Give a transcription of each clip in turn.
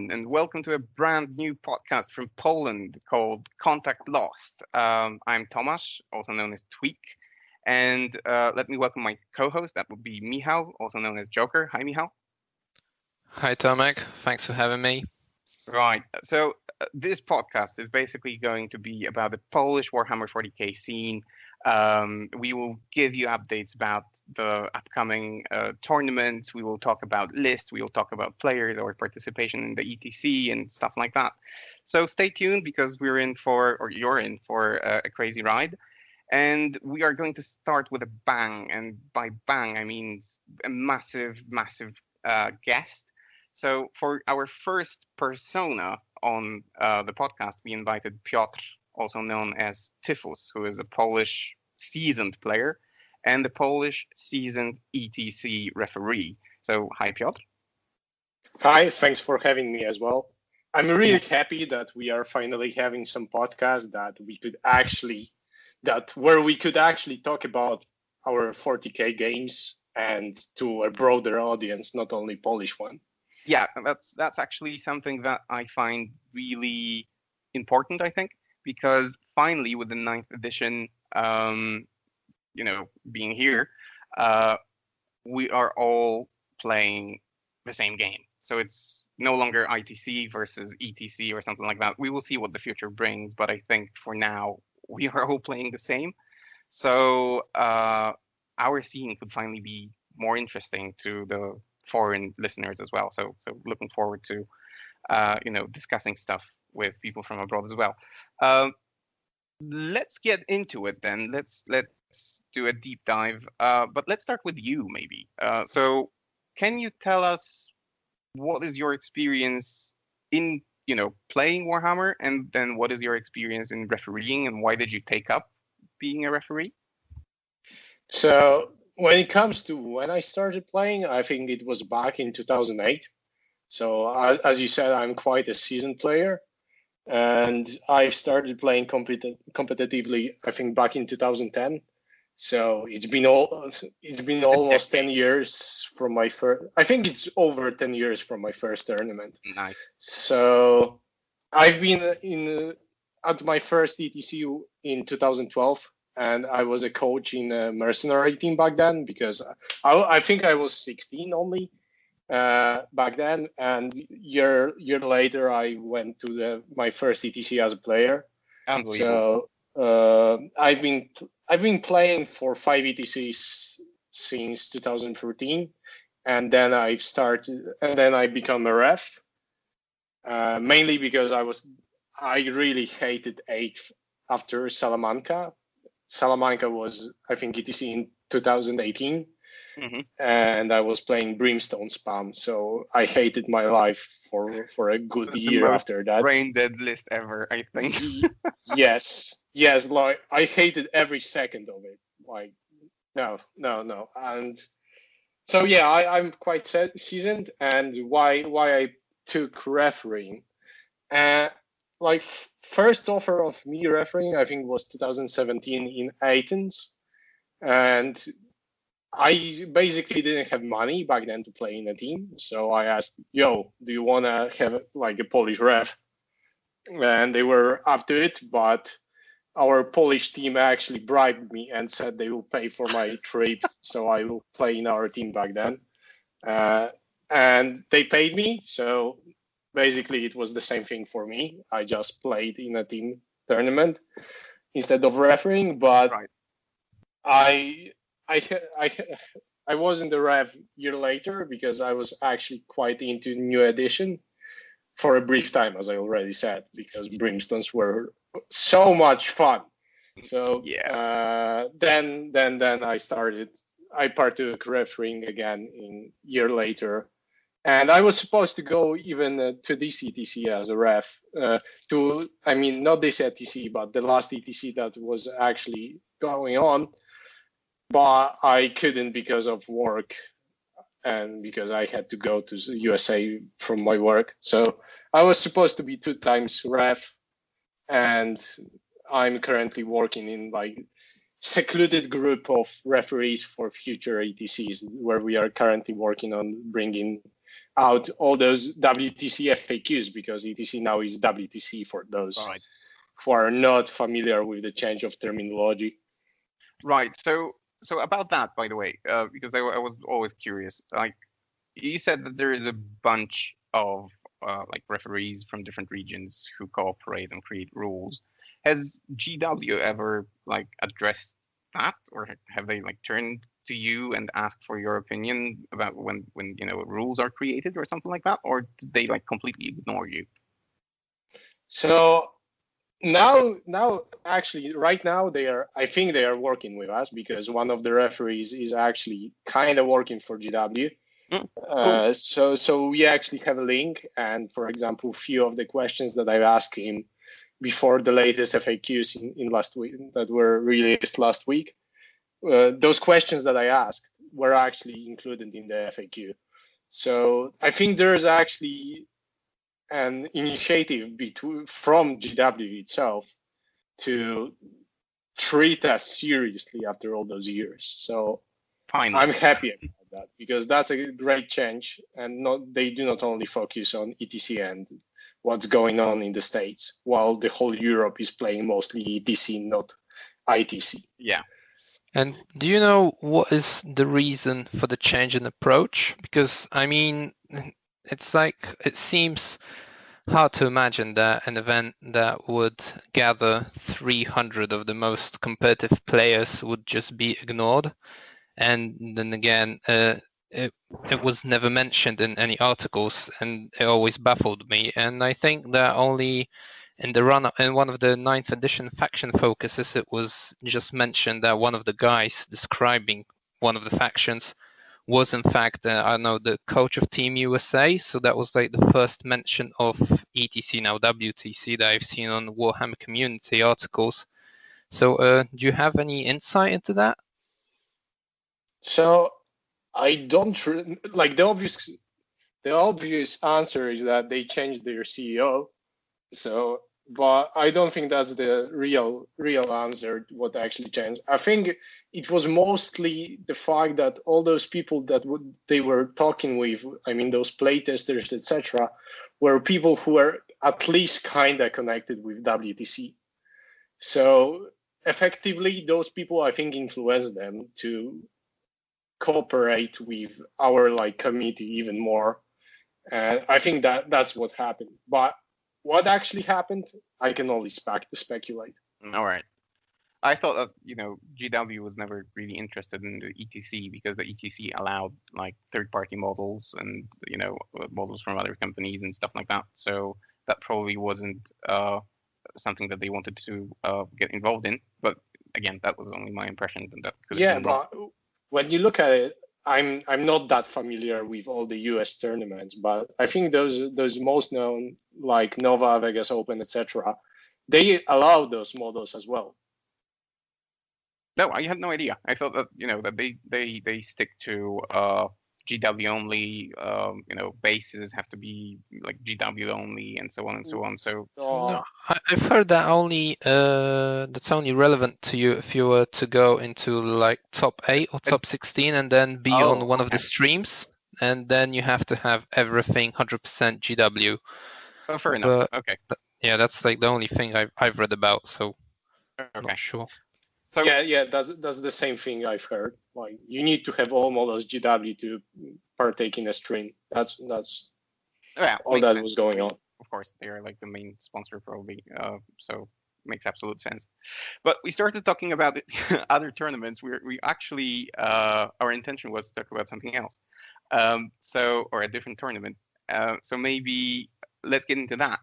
everyone, and welcome to a brand new podcast from Poland called Contact Lost. I'm Tomasz, also known as Tweak, and let me welcome my co-host. That would be Michał, also known as Joker. Hi, Michał. Hi, Tomek. Thanks for having me. Right. So this podcast is basically going to be about the Polish Warhammer 40k scene. We will give you updates about the upcoming tournaments. We will talk about lists. We will talk about players or participation in the ETC and stuff like that. So stay tuned because you're in for a crazy ride. And we are going to start with a bang. And by bang, I mean a massive guest. So for our first persona on the podcast, we invited Piotr, also known as Tyfus, who is a Polish seasoned player and the Polish seasoned ETC referee. So, hi, Piotr. Hi, thanks for having me as well. I'm really happy that we are finally having some podcast where we could actually talk about our 40k games and to a broader audience, not only Polish one. Yeah, that's actually something that I find really important, I think, because finally with the 9th edition, being here, we are all playing the same game. So it's no longer ITC versus ETC or something like that. We will see what the future brings, but I think for now, we are all playing the same. So our scene could finally be more interesting to the foreign listeners as well. So looking forward to, discussing stuff with people from abroad as well. Let's get into it then. Let's do a deep dive. But let's start with you, maybe. So can you tell us what is your experience in, playing Warhammer, and then what is your experience in refereeing, and why did you take up being a referee? So when it comes to when I started playing, I think it was back in 2008. So as you said, I'm quite a seasoned player, and I started playing competitively, I think, back in 2010. So it's been almost 10 years from my first. I think it's over 10 years from my first tournament. Nice. So I've been at my first ETC in 2012. And I was a coach in a mercenary team back then because I think I was 16 only back then. And year later, I went to my first ETC as a player. Unbelievable. So I've been playing for 5 ETCs since 2013, and then I become a ref. Mainly because I really hated 8th after Salamanca. Salamanca was, I think, ETC in 2018, and I was playing Brimstone spam, so I hated my life for a good year after that. Brain dead list ever, I think. yes, like I hated every second of it. Like, no, and so yeah, I'm quite seasoned, and why I took refereeing. Like first offer of me refereeing, I think was 2017 in Athens, and I basically didn't have money back then to play in a team. So I asked, "Yo, do you want to have like a Polish ref?" And they were up to it, but our Polish team actually bribed me and said they will pay for my trips, so I will play in our team back then, and they paid me. So basically, it was the same thing for me. I just played in a team tournament instead of refereeing, but right. I wasn't a ref year later because I was actually quite into New Edition for a brief time, as I already said, because Brimstones were so much fun. So yeah. Then I partook refereeing again in year later. And I was supposed to go even to this ETC as a ref, not this ETC, but the last ETC that was actually going on. But I couldn't because of work and because I had to go to the USA from my work. So I was supposed to be 2 times ref, and I'm currently working in like secluded group of referees for future ETCs where we are currently working on bringing out all those WTC FAQs, because ETC now is WTC for those who are not familiar with the change of terminology. Right. So about that, by the way, because I was always curious. Like, you said that there is a bunch of like referees from different regions who cooperate and create rules. Has GW ever like addressed that, or have they like turned to you and asked for your opinion about when rules are created or something like that, or did they like completely ignore you? So now actually right now I think they are working with us, because one of the referees is actually kind of working for GW. Cool. So we actually have a link, and for example, a few of the questions that I've asked him before the latest FAQs in last week that were released last week, those questions that I asked were actually included in the FAQ. So I think there's actually an initiative from GW itself to treat us seriously after all those years. So finally, I'm happy about that, because that's a great change, and they do not only focus on ETC and what's going on in the States, while the whole Europe is playing mostly ETC, not ITC. Yeah. And do you know what is the reason for the change in approach? Because I mean, it's like, it seems hard to imagine that an event that would gather 300 of the most competitive players would just be ignored. And then again, it was never mentioned in any articles, and it always baffled me. And I think that only in one of the 9th edition faction focuses, it was just mentioned that one of the guys describing one of the factions was in fact, the coach of Team USA. So that was like the first mention of ETC, now WTC, that I've seen on Warhammer community articles. So do you have any insight into that? So I don't like the obvious answer is that they changed their CEO. So, but I don't think that's the real answer. What actually changed? I think it was mostly the fact that all those people that they were talking with, I mean, those playtesters, etc., were people who were at least kind of connected with WTC. So effectively, those people, I think, influenced them to cooperate with our committee even more, and I think that's what happened. But what actually happened, I can only speculate. All right. I thought that GW was never really interested in the ETC, because the ETC allowed third-party models and models from other companies and stuff like that. So that probably wasn't something that they wanted to get involved in. But again, that was only my impression. And that could have been wrong. But when you look at it, I'm not that familiar with all the US tournaments, but I think those most known, like Nova, Vegas Open, etc., they allow those models as well. No, I had no idea. I thought that that they stick to GW only. Bases have to be like GW only, and so on and so on. So no, I've heard that only that's only relevant to you if you were to go into top 8 or top 16 and then be on one of the streams, and then you have to have everything 100% GW. Oh, fair enough. Okay. Yeah, that's the only thing I've read about. So I'm not sure. So yeah, that's the same thing I've heard. You need to have all models GW to partake in a stream. That's all that was going on. Of course, they are the main sponsor probably. So makes absolute sense. But we started talking about other tournaments. We actually our intention was to talk about something else. Or a different tournament. So maybe let's get into that.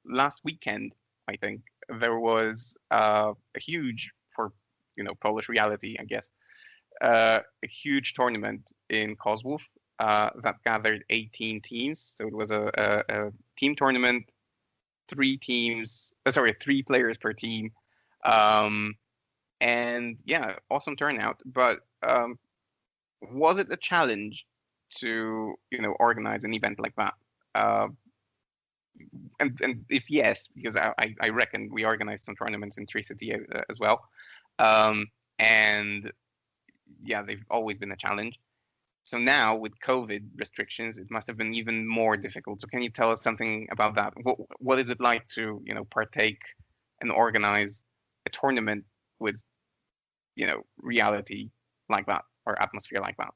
Last weekend, I think, there was a huge, for Polish reality, I guess, a huge tournament in Kozłów that gathered 18 teams. So it was a team tournament, 3 players per team, and yeah, awesome turnout. But was it a challenge to organize an event like that? And if yes, because I reckon we organized some tournaments in Tree City as well, and yeah, they've always been a challenge. So now with COVID restrictions, it must have been even more difficult. So can you tell us something about that? What is it like to, partake and organize a tournament with, reality like that or atmosphere like that?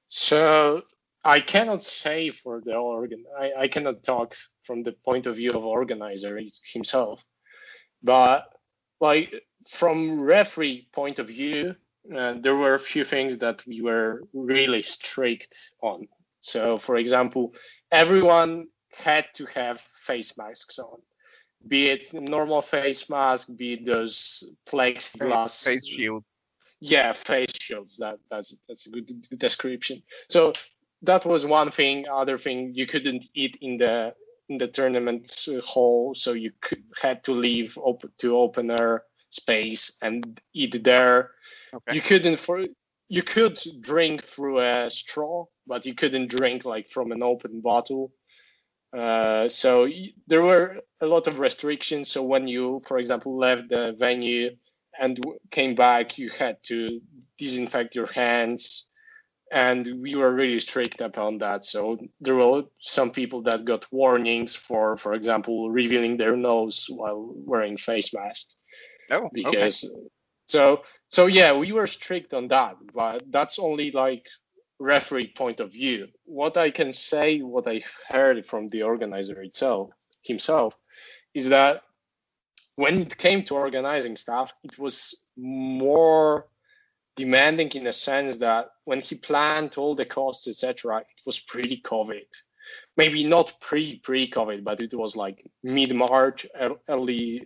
So I cannot say for the I cannot talk from the point of view of organizer himself, but like from referee point of view, there were a few things that we were really strict on. So, for example, everyone had to have face masks on, be it normal face mask, be it those plexiglass face shield. Yeah, face shields. That's a good description. So that was one thing. Other thing, you couldn't eat in the tournament hall, so you had to leave to open air space and eat there. Okay. You could drink through a straw, but you couldn't drink like from an open bottle. So there were a lot of restrictions. So when you, for example, left the venue and came back, you had to disinfect your hands, and we were really strict upon that. So there were some people that got warnings for example, revealing their nose while wearing face masks. Oh, because okay. So yeah, we were strict on that, but that's only like referee point of view. What I can say, what I heard from the organizer himself, is that when it came to organizing stuff, it was more demanding in a sense that when he planned all the costs, etc., it was pre-COVID. Maybe not pre-COVID, but it was like mid-March, early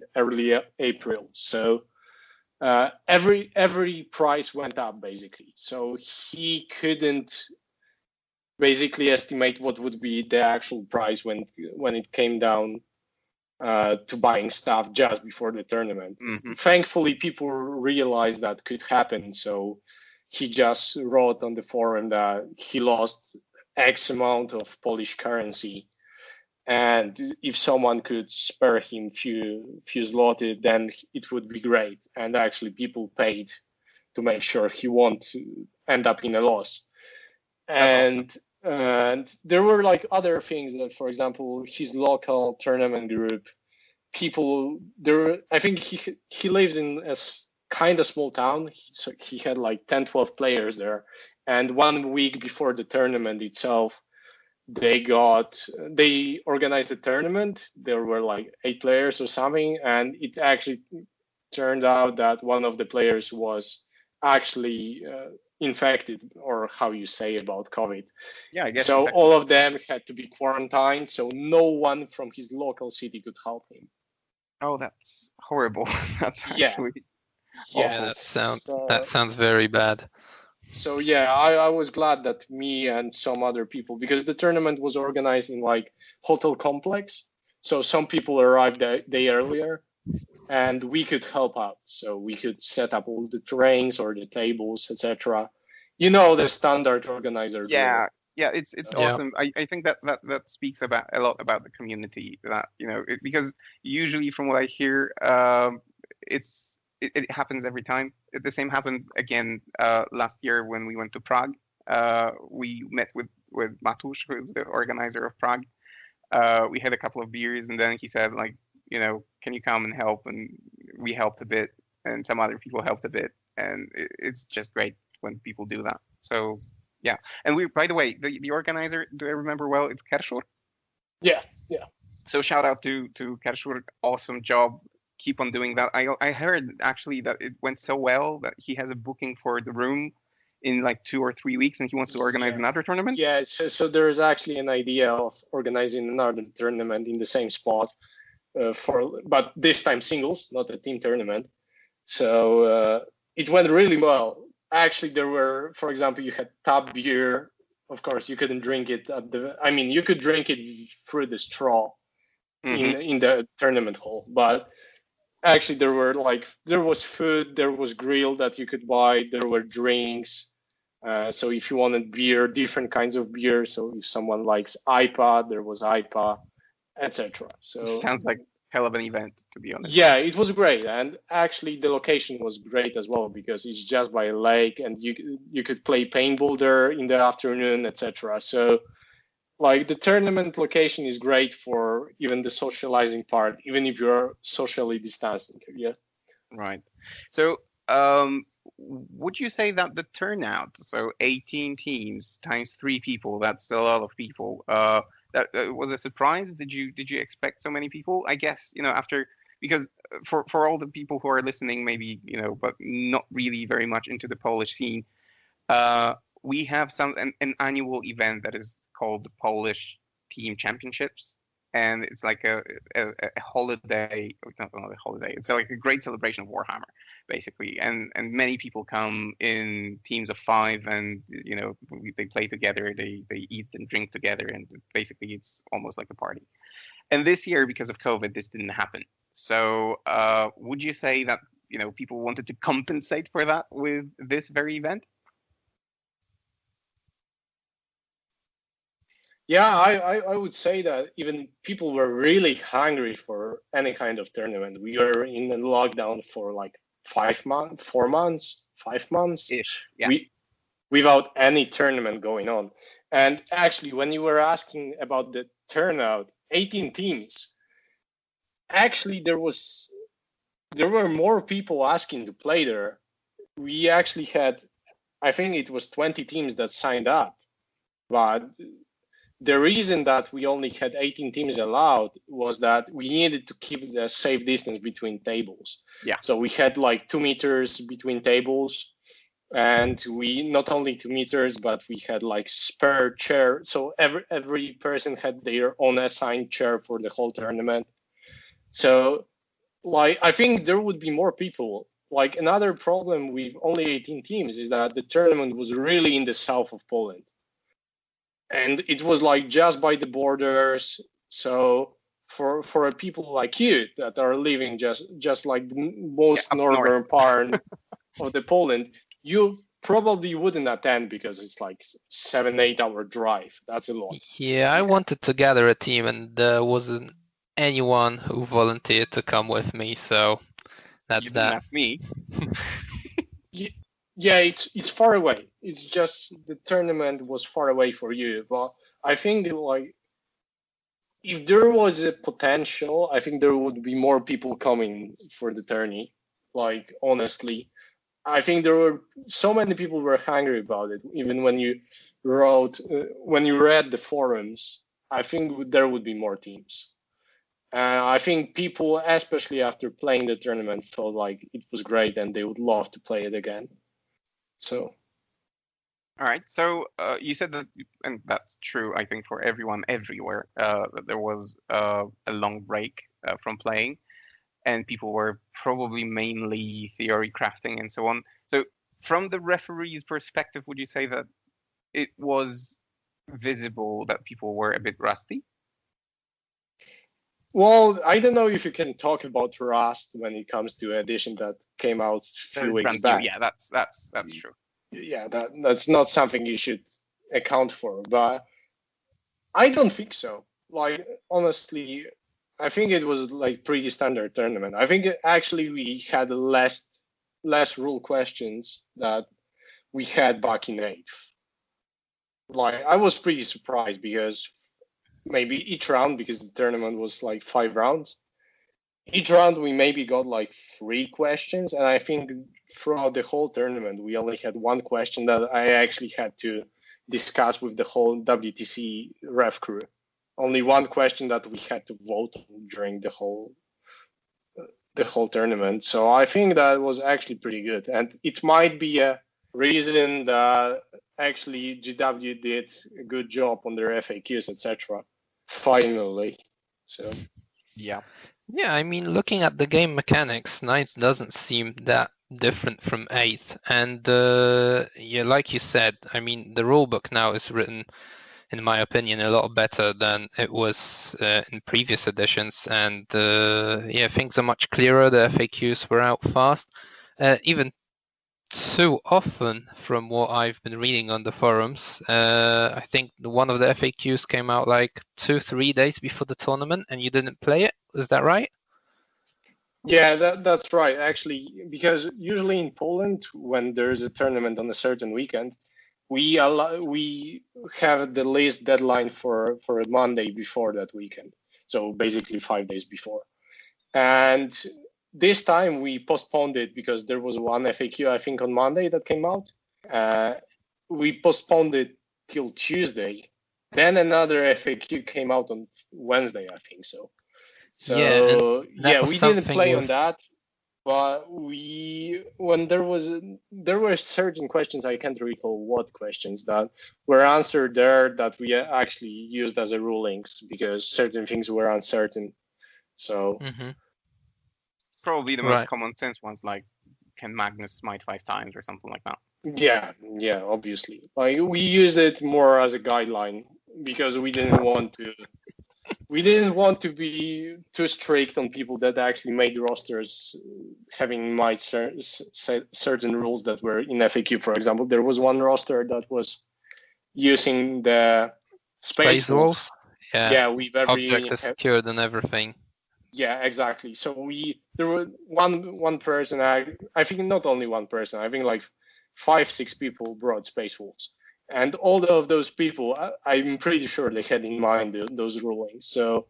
April. So every price went up basically. So he couldn't basically estimate what would be the actual price when it came down to buying stuff just before the tournament. Mm-hmm. Thankfully, people realized that could happen. So he just wrote on the forum that he lost X amount of Polish currency. And if someone could spare him few zloty, then it would be great. And actually, people paid to make sure he won't end up in a loss. And there were like other things that, for example, his local tournament group, people there. I think he lives in a kind of small town, so he had like 10-12 players there. And 1 week before the tournament itself, they organized the tournament. There were like 8 players or something, and it actually turned out that one of the players was actually infected, or how you say about COVID. Yeah, I guess so. infected. All of them had to be quarantined, so no one from his local city could help him. Oh, that's horrible. That's actually yeah. That sounds very bad. So yeah, I was glad that me and some other people, because the tournament was organized in like hotel complex, so some people arrived a day earlier, and we could help out. So we could set up all the terrains or the tables, etc. You know, the standard organizer. Yeah, it's awesome. I think that speaks a lot about the community. That because usually from what I hear, it happens every time. The same happened again last year when we went to Prague. We met with Matusz, who is the organizer of Prague. We had a couple of beers, and then he said, like, can you come and help? And we helped a bit, and some other people helped a bit, and it's just great when people do that. So yeah, and by the way, the organizer, do I remember well? It's Kershur. Yeah. So shout out to Kershur, awesome job. Keep on doing that. I heard actually that it went so well that he has a booking for the room in like 2 or 3 weeks, and he wants to organize another tournament. Yeah, so there's actually an idea of organizing another tournament in the same spot, but this time singles, not a team tournament. So it went really well. Actually, there were, for example, you had tap beer. Of course, you couldn't drink it you could drink it through the straw in the tournament hall, but actually there was food, there was grill that you could buy, there were drinks. So if you wanted beer, different kinds of beer. So if someone likes IPA, there was IPA, etc. So sounds like hell of an event, to be honest. Yeah, it was great, and actually the location was great as well because it's just by a lake, and you could play paintball there in the afternoon, etc. So, like, the tournament location is great for even the socializing part, even if you're socially distancing. Yeah. Right. So, would you say that the turnout, so 18 teams times 3 people, that's a lot of people. That was a surprise. Did you expect so many people? I guess, after, because for all the people who are listening, maybe, but not really very much into the Polish scene, we have an annual event that is called the Polish Team Championships. And it's like a holiday, not a holiday. It's like a great celebration of Warhammer, basically. And many people come in teams of 5, and they play together. They eat and drink together, and basically it's almost like a party. And this year, because of COVID, this didn't happen. So would you say that people wanted to compensate for that with this very event? Yeah, I would say that even people were really hungry for any kind of tournament. We were in a lockdown for like 5 months, 4 months, 5 months. Yeah. Without any tournament going on. And actually, when you were asking about the turnout, 18 teams, actually there were more people asking to play there. We actually had, I think it was 20 teams that signed up, but the reason that we only had 18 teams allowed was that we needed to keep the safe distance between tables. Yeah. So we had like 2 meters between tables, and we not only 2 meters, but we had like spare chair. So every person had their own assigned chair for the whole tournament. So like, I think there would be more people. Like, another problem with only 18 teams is that the tournament was really in the south of Poland. And it was like just by the borders. So for people like you that are living just like the most northern part of the Poland, you probably wouldn't attend because it's like 7-8 hour drive. That's a lot. Yeah, I wanted to gather a team, and there wasn't anyone who volunteered to come with me, so that's you that. Didn't ask me. Yeah, it's far away. It's just the tournament was far away for you. But I think like if there was a potential, I think there would be more people coming for the tourney. Like, honestly, I think there were so many people were hungry about it. Even when you read the forums, I think there would be more teams. I think people, especially after playing the tournament, felt like it was great and they would love to play it again. So, all right. So you said that, and that's true, I think, for everyone everywhere, that there was a long break from playing, and people were probably mainly theory crafting and so on. So from the referee's perspective, would you say that it was visible that people were a bit rusty? Well, I don't know if you can talk about Rust when it comes to an edition that came out a few weeks back. Yeah, that's true. Yeah, that's not something you should account for, but I don't think so. Like, honestly, I think it was like pretty standard tournament. I think actually we had less rule questions that we had back in 8th. Like, I was pretty surprised because maybe each round, because the tournament was like 5 rounds, each round we maybe got like 3 questions, and I think throughout the whole tournament we only had 1 question that I actually had to discuss with the whole WTC ref crew. Only 1 question that we had to vote on during the whole tournament. So I think that was actually pretty good, and it might be a reason that actually GW did a good job on their FAQs, etc. Finally. So yeah, I mean, looking at the game mechanics, 9th doesn't seem that different from 8th, and yeah, like you said, I mean, the rulebook now is written, in my opinion, a lot better than it was in previous editions, and yeah, things are much clearer. The FAQs were out fast, even too often from what I've been reading on the forums. I think one of the FAQs came out like 2-3 days before the tournament, and you didn't play it. Is that right? Yeah, that's right. Actually, because usually in Poland, when there's a tournament on a certain weekend, we have the list deadline for a Monday before that weekend. So basically 5 days before. And this time we postponed it because there was one FAQ, I think, on Monday that came out. We postponed it till Tuesday. Then another FAQ came out on Wednesday, I think so. Yeah, and So that yeah, was we didn't something play on with that. But when there were certain questions, I can't recall what questions, that were answered there that we actually used as a rulings because certain things were uncertain. So Probably the most right. common sense ones, like can Magnus smite 5 times or something like that. yeah, obviously, like we use it more as a guideline because we didn't want to be too strict on people that actually made rosters having in mind certain rules that were in FAQ. For example, there was one roster that was using the space wolves. Yeah. Yeah, with every Object unit is secured and everything. yeah, exactly. So there were one person, I think not only one person, I think like 5-6 people brought space wolves. And all of those people, I'm pretty sure they had in mind those rulings. So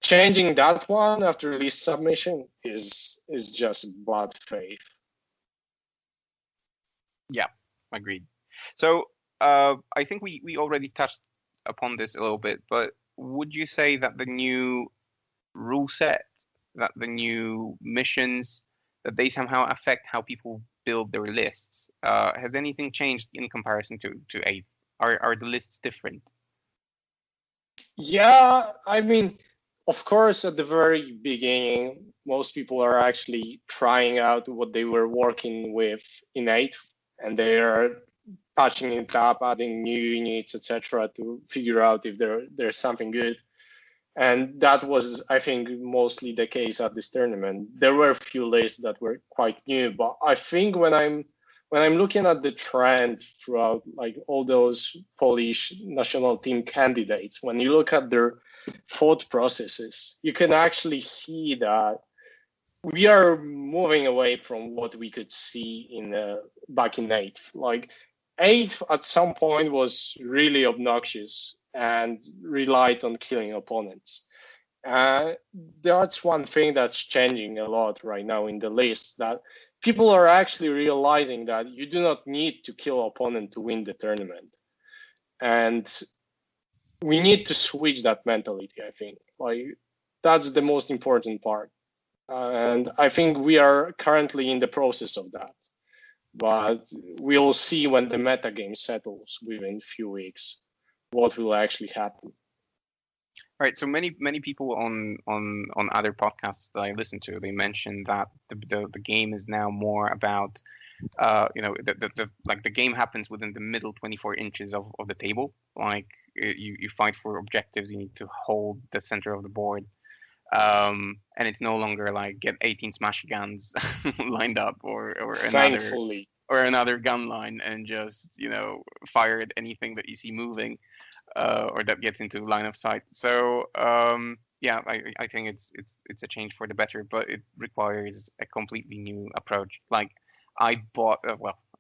changing that one after list submission is just bad faith. Yeah, agreed. So I think we already touched upon this a little bit, but would you say that the new rule set, that the new missions, that they somehow affect how people build their lists? Has anything changed in comparison to 8? Are the lists different? Yeah, I mean, of course, at the very beginning, most people are actually trying out what they were working with in 8, and they are patching it up, adding new units, etc., to figure out if there's something good. And that was, I think, mostly the case at this tournament. There were a few lists that were quite new, but I think when I'm looking at the trend throughout like all those Polish national team candidates, when you look at their thought processes, you can actually see that we are moving away from what we could see in back in 8. Like 8 at some point was really obnoxious and relied on killing opponents. That's one thing that's changing a lot right now in the list, that people are actually realizing that you do not need to kill opponent to win the tournament. And we need to switch that mentality, I think. Like that's the most important part. And I think we are currently in the process of that. But we'll see when the meta game settles within a few weeks what will actually happen. Right. So many people on other podcasts that I listen to, they mention that the game is now more about the game happens within the middle 24 inches of the table. Like you fight for objectives, you need to hold the center of the board. And it's no longer like get 18 smash guns lined up or Thankfully. another gun line and just fire at anything that you see moving or that gets into line of sight. So yeah, I think it's a change for the better, but it requires a completely new approach. Like I bought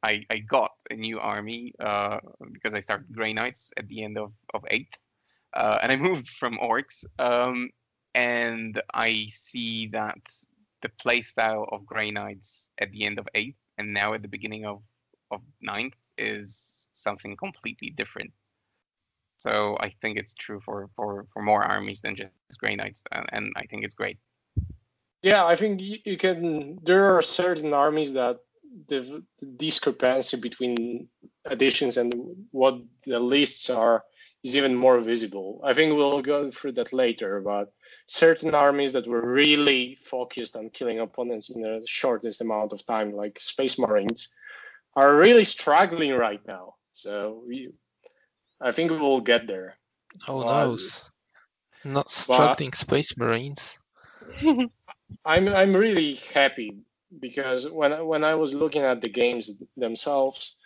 I got a new army because I started Grey Knights at the end of 8th, and I moved from orcs. And I see that the playstyle of Grey Knights at the end of 8th and now at the beginning of 9th is something completely different. So I think it's true for more armies than just Grey Knights, and I think it's great. Yeah, I think you can. There are certain armies that the discrepancy between additions and what the lists are is even more visible. I think we'll go through that later, but certain armies that were really focused on killing opponents in the shortest amount of time, like Space Marines, are really struggling right now. So I think we will get there. Oh no, not struggling Space Marines. I'm really happy because when I was looking at the games themselves,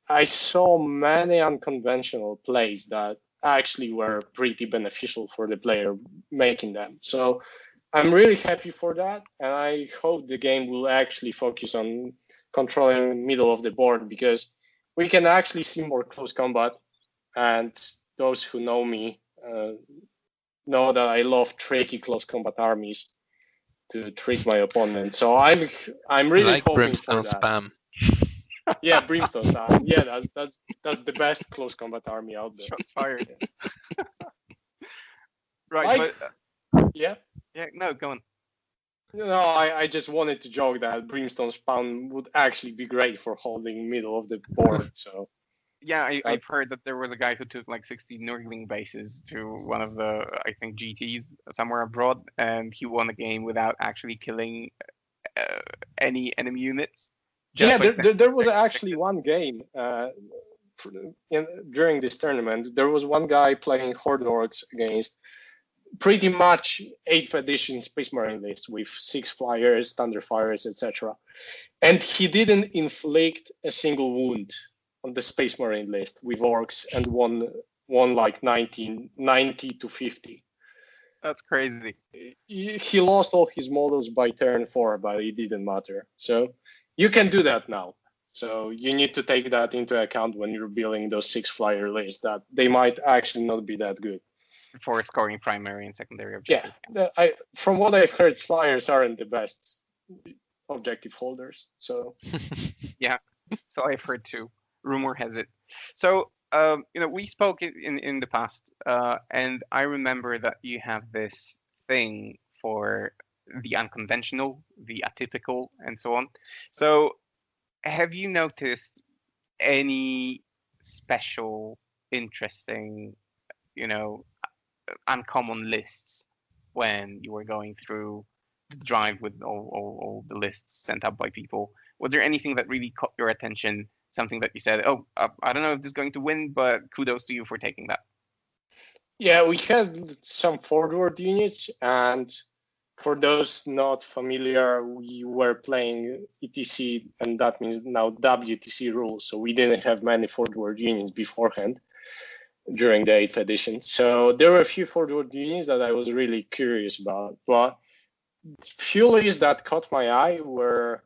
I saw many unconventional plays that actually were pretty beneficial for the player making them. So I'm really happy for that, and I hope the game will actually focus on controlling middle of the board, because we can actually see more close combat. And those who know me know that I love tricky close combat armies to trick my opponent. So I'm really like hoping brimstone for that. spam. Yeah, brimstone spam. Yeah, that's the best close combat army out there. Shots fired. Right, Like, but yeah. No, go on. No, I just wanted to joke that brimstone spam would actually be great for holding middle of the board. So yeah, I've heard that there was a guy who took like 60 Nurgling bases to one of the, I think, GTs somewhere abroad, and he won a game without actually killing any enemy units. Yeah, there was actually one game during this tournament. There was one guy playing Horde Orcs against pretty much 8th edition Space Marine list with 6 flyers, Thunderfires, etc. And he didn't inflict a single wound on the Space Marine list with Orcs, and won like 90 to 50. That's crazy. He lost all his models by turn 4, but it didn't matter. So you can do that now. So you need to take that into account when you're building those 6 flyer lists, that they might actually not be that good. For scoring primary and secondary objectives. Yeah, from what I've heard, flyers aren't the best objective holders. So yeah, so I've heard too. Rumor has it. So we spoke in the past, and I remember that you have this thing for the unconventional, the atypical, and so on. So have you noticed any special, interesting, uncommon lists when you were going through the drive with all the lists sent up by people? Was there anything that really caught your attention? Something that you said, I don't know if this is going to win, but kudos to you for taking that. Yeah, we had some forward units, and for those not familiar, we were playing ETC, and that means now WTC rules. So we didn't have many forward units beforehand during the 8th edition. So there were a few forward units that I was really curious about. But few lists that caught my eye were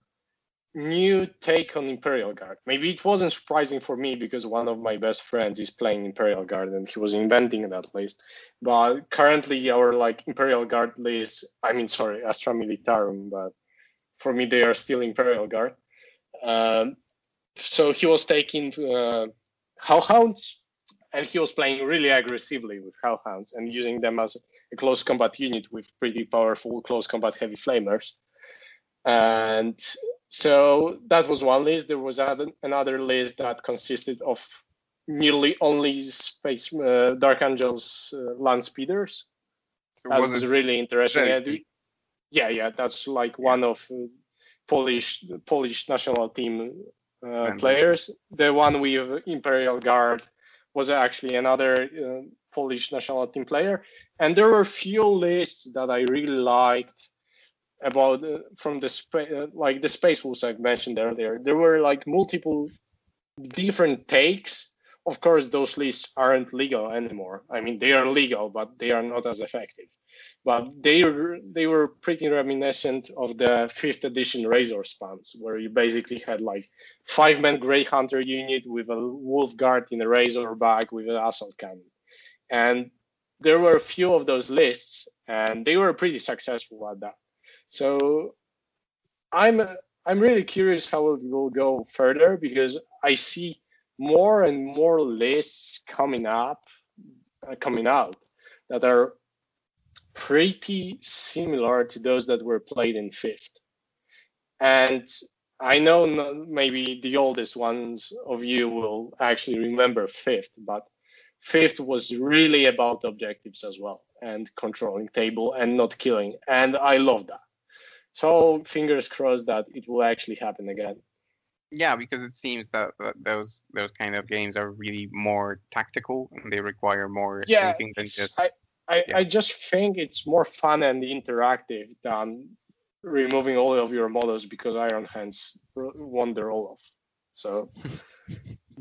new take on Imperial Guard. Maybe it wasn't surprising for me because one of my best friends is playing Imperial Guard and he was inventing that list. But currently our Imperial Guard lists, Astra Militarum, but for me they are still Imperial Guard. So he was taking Hellhounds, and he was playing really aggressively with Hellhounds and using them as a close combat unit with pretty powerful close combat heavy flamers. And so that was one list. There was another list that consisted of nearly only Space Dark Angels land speeders. So that was really interesting. Yeah, that's one of Polish national team players. The one with Imperial Guard was actually another Polish national team player. And there were few lists that I really liked about from the the Space Wolves I've mentioned earlier. There were multiple different takes. Of course, those lists aren't legal anymore. They are legal, but they are not as effective. But they were pretty reminiscent of the 5th edition Razor spams, where you basically had 5-man Grey Hunter unit with a Wolf Guard in a Razor bag with an assault cannon. And there were a few of those lists, and they were pretty successful at that. So I'm really curious how it will go further, because I see more and more lists coming out that are pretty similar to those that were played in 5th. And I know maybe the oldest ones of you will actually remember 5th, but 5th was really about objectives as well, and controlling table and not killing. And I love that. So fingers crossed that it will actually happen again. Yeah, because it seems that those kind of games are really more tactical and they require more thinking than just. I just think it's more fun and interactive than removing all of your models because Iron Hands won the roll-off. So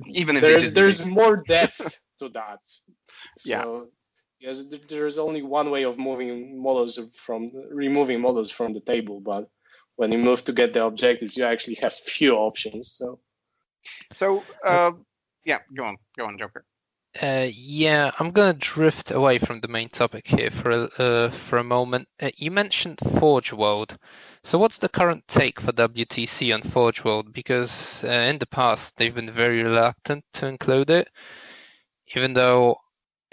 even if there's more depth to that. So Because there's only one way of removing models from the table, but when you move to get the objectives, you actually have few options. So yeah, go on, Joker. Yeah, I'm gonna drift away from the main topic here for a moment. You mentioned Forge World. So what's the current take for WTC on Forge World? Because in the past they've been very reluctant to include it, even though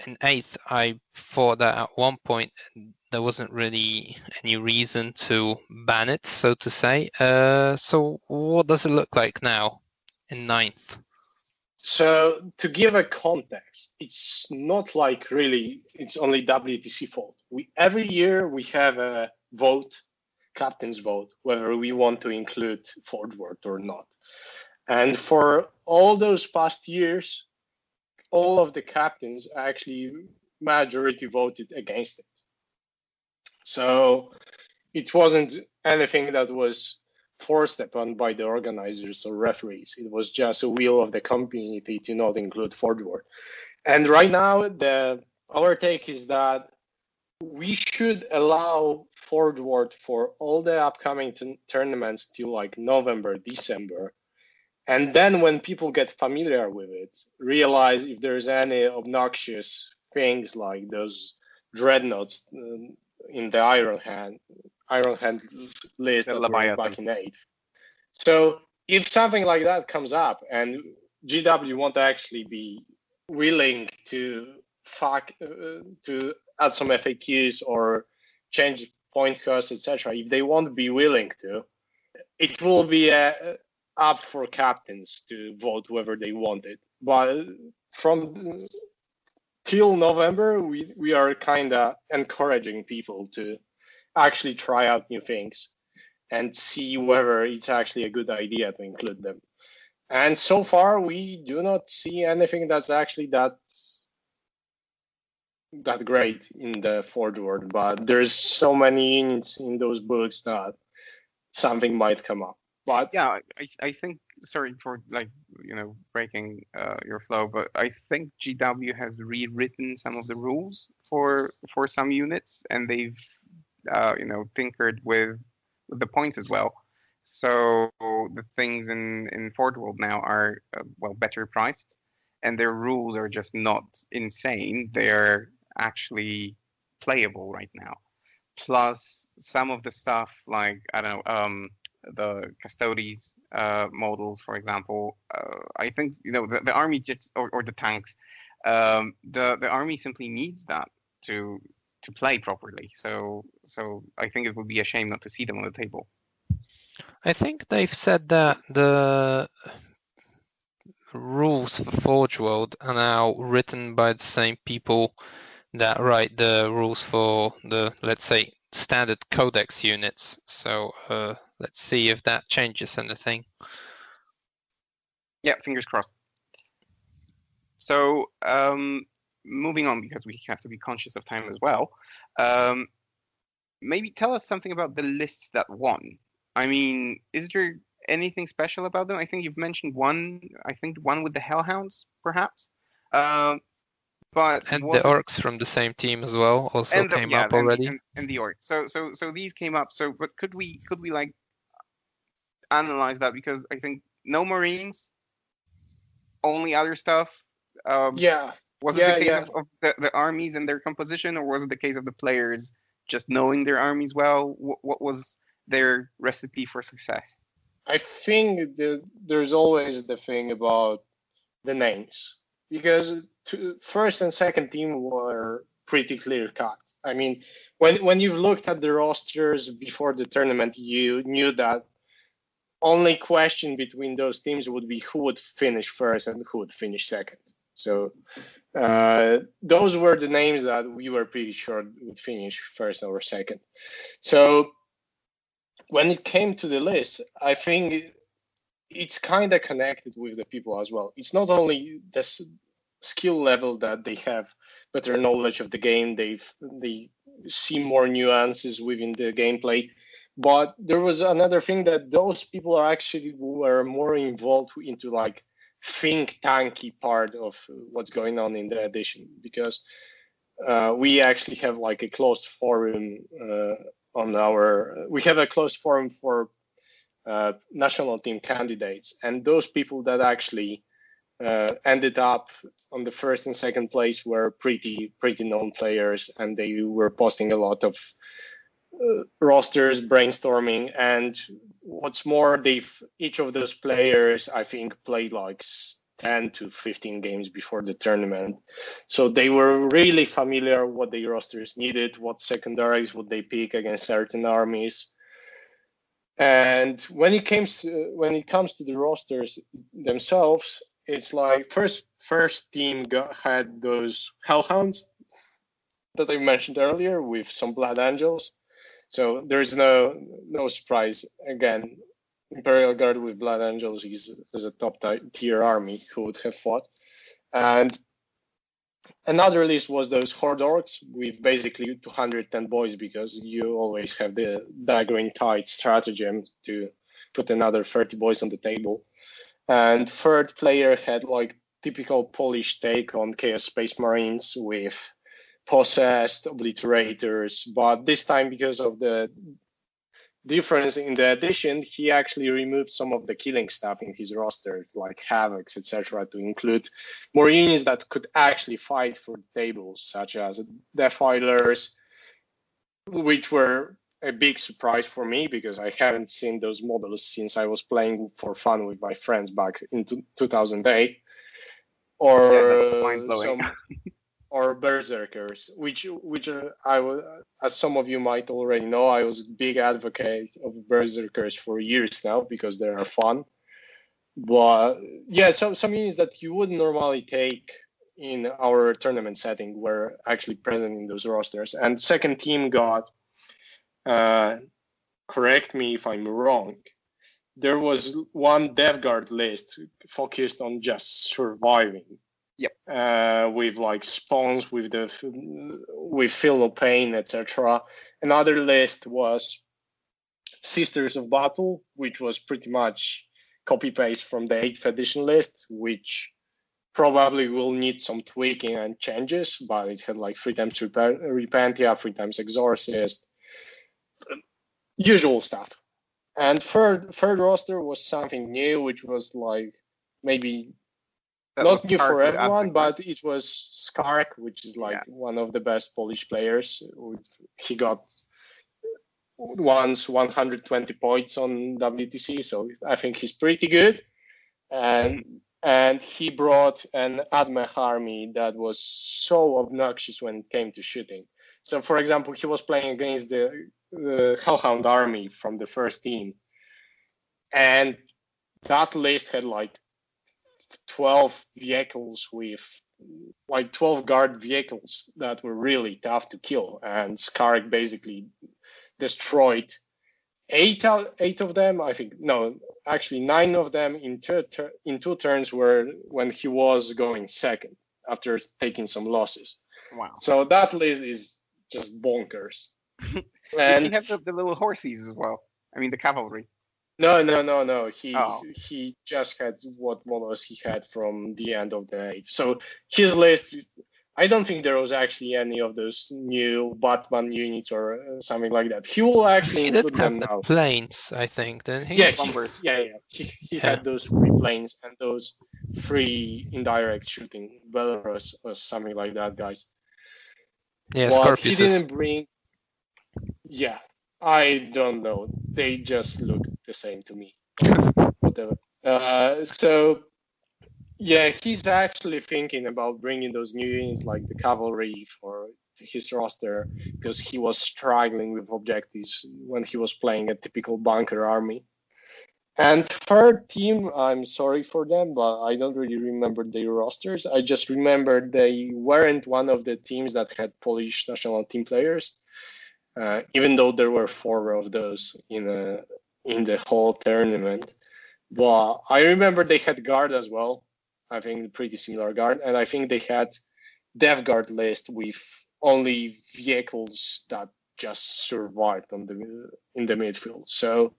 in 8th I thought that at one point there wasn't really any reason to ban it, so to say. So what does it look like now in 9th? So to give a context, it's not like really it's only WTC fault. Every year we have a vote, captain's vote, whether we want to include Forge World or not. And for all those past years, all of the captains actually majority voted against it. So it wasn't anything that was forced upon by the organizers or referees. It was just a will of the community to not include Forge World. And right now, our take is that we should allow Forge World for all the upcoming tournaments till like November, December. And then when people get familiar with it, realize if there's any obnoxious things like those dreadnoughts in the Iron Hand list that were back in 8th. So if something like that comes up and GW won't actually be willing to add some FAQs or change point costs, etc., if they won't be willing to, it will be up for captains to vote whether they want it. But from till November, we are kind of encouraging people to actually try out new things and see whether it's actually a good idea to include them. And so far, we do not see anything that's actually that great in the Forge World, but there's so many units in those books that something might come up. But yeah, I think, sorry for breaking your flow, but I think GW has rewritten some of the rules for some units, and they've tinkered with the points as well. So the things in Forge World now are better priced, and their rules are just not insane. They're actually playable right now. Plus some of the stuff like the Custodes models, for example. I think the army jets or the tanks. The army simply needs that to play properly. So I think it would be a shame not to see them on the table. I think they've said that the rules for Forge World are now written by the same people that write the rules for the, let's say, standard codex units. So let's see if that changes anything. Yeah, fingers crossed. So moving on, because we have to be conscious of time as well. Maybe tell us something about the lists that won. I mean, is there anything special about them? I think you've mentioned one. I think the one with the Hellhounds, perhaps. But the orcs from the same team as well also came up already. And the orcs. So these came up. So, but could we like analyze that, because I think no Marines, only other stuff. Yeah. Was it the case of the armies and their composition, or was it the case of the players just knowing their armies well? What was their recipe for success? I think there's always the thing about the names, because first and second team were pretty clear cut. I mean, when you've looked at the rosters before the tournament, you knew that only question between those teams would be who would finish first and who would finish second. So those were the names that we were pretty sure would finish first or second. So when it came to the list, I think it's kind of connected with the people as well. It's not only the skill level that they have better knowledge of the game, they see more nuances within the gameplay, but there was another thing that those people are actually were more involved into like think tanky part of what's going on in the edition, because we actually have like a closed forum we have a closed forum for national team candidates, and those people that actually ended up on the first and second place were pretty known players, and they were posting a lot of rosters, brainstorming, and what's more, each of those players, I think, played like 10 to 15 games before the tournament, so they were really familiar what the rosters needed, what secondaries would they pick against certain armies. And when it comes to the rosters themselves, it's like first team had those hellhounds that I mentioned earlier with some blood angels. So there's no surprise. Again, Imperial Guard with blood angels is a top tier army who would have fought. And another list was those Horde Orcs with basically 210 boys, because you always have the daggering tide stratagem to put another 30 boys on the table. And third player had like typical Polish take on Chaos Space Marines with possessed obliterators, but this time, because of the difference in the addition, he actually removed some of the killing stuff in his roster, like Havocs, etc., to include more units that could actually fight for the tables, such as Defilers, which were a big surprise for me because I haven't seen those models since I was playing for fun with my friends back in 2008. Or Berserkers, which I was, as some of you might already know, I was a big advocate of Berserkers for years now because they are fun. But yeah, some units that you wouldn't normally take in our tournament setting were actually present in those rosters. And second team got, correct me if I'm wrong, there was one Death Guard list focused on just surviving. Yep. With like spawns, with Feel No Pain, etc. Another list was Sisters of Battle, which was pretty much copy paste from the 8th edition list, which probably will need some tweaking and changes, but it had like 3 times Repentia, 3 times Exorcist, usual stuff. And third roster was something new, which was like maybe not new for everyone, but it was Skark, which is like one of the best Polish players. He got once 120 points on WTC, so I think he's pretty good. And he brought an Admech army that was so obnoxious when it came to shooting. So, for example, he was playing against the Hellhound army from the first team, and that list had like 12 vehicles with like 12 guard vehicles that were really tough to kill, and Skark basically destroyed 8 of them. I think no, actually 9 of them in 2 turns when he was going second after taking some losses. Wow! So that list is just bonkers. And he had the little horses as well. I mean, the cavalry. No. He just had what models he had from the end of the 8th. So his list, I don't think there was actually any of those new Batman units or something like that. He will actually include them now. Planes, I think, didn't he? Yeah. He had those 3 planes and those 3 indirect shooting, Belarus or something like that, guys. Yeah, but Scorpius. He didn't bring. Yeah. I don't know. They just look the same to me. Whatever. So, yeah, he's actually thinking about bringing those new units like the cavalry for his roster because he was struggling with objectives when he was playing a typical bunker army. And third team, I'm sorry for them, but I don't really remember their rosters. I just remember they weren't one of the teams that had Polish national team players. Even though there were 4 of those in the whole tournament. But I remember they had guard as well. I think pretty similar guard. And I think they had Death Guard list with only vehicles that just survived in the midfield. So,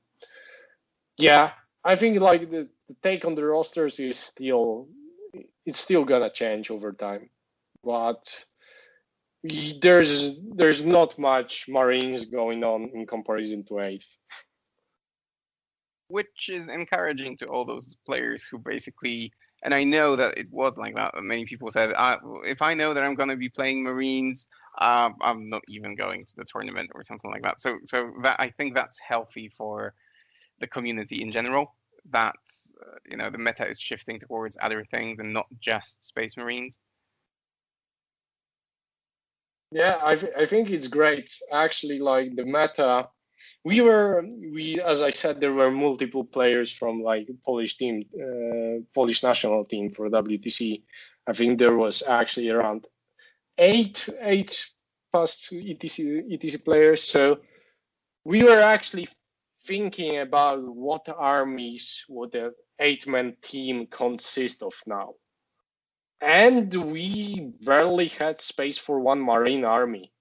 yeah, I think like the take on the rosters is still gonna change over time. But there's not much Marines going on in comparison to 8th. Which is encouraging to all those players who basically, and I know that it was like that. Many people said, if I know that I'm going to be playing Marines, I'm not even going to the tournament or something like that. So that, I think that's healthy for the community in general. That the meta is shifting towards other things and not just Space Marines. Yeah, I think it's great. Actually, like the meta, as I said, there were multiple players from like Polish national team for WTC. I think there was actually around eight past ETC players. So we were actually thinking about what armies would the 8-man team consist of now. And we barely had space for one Marine army.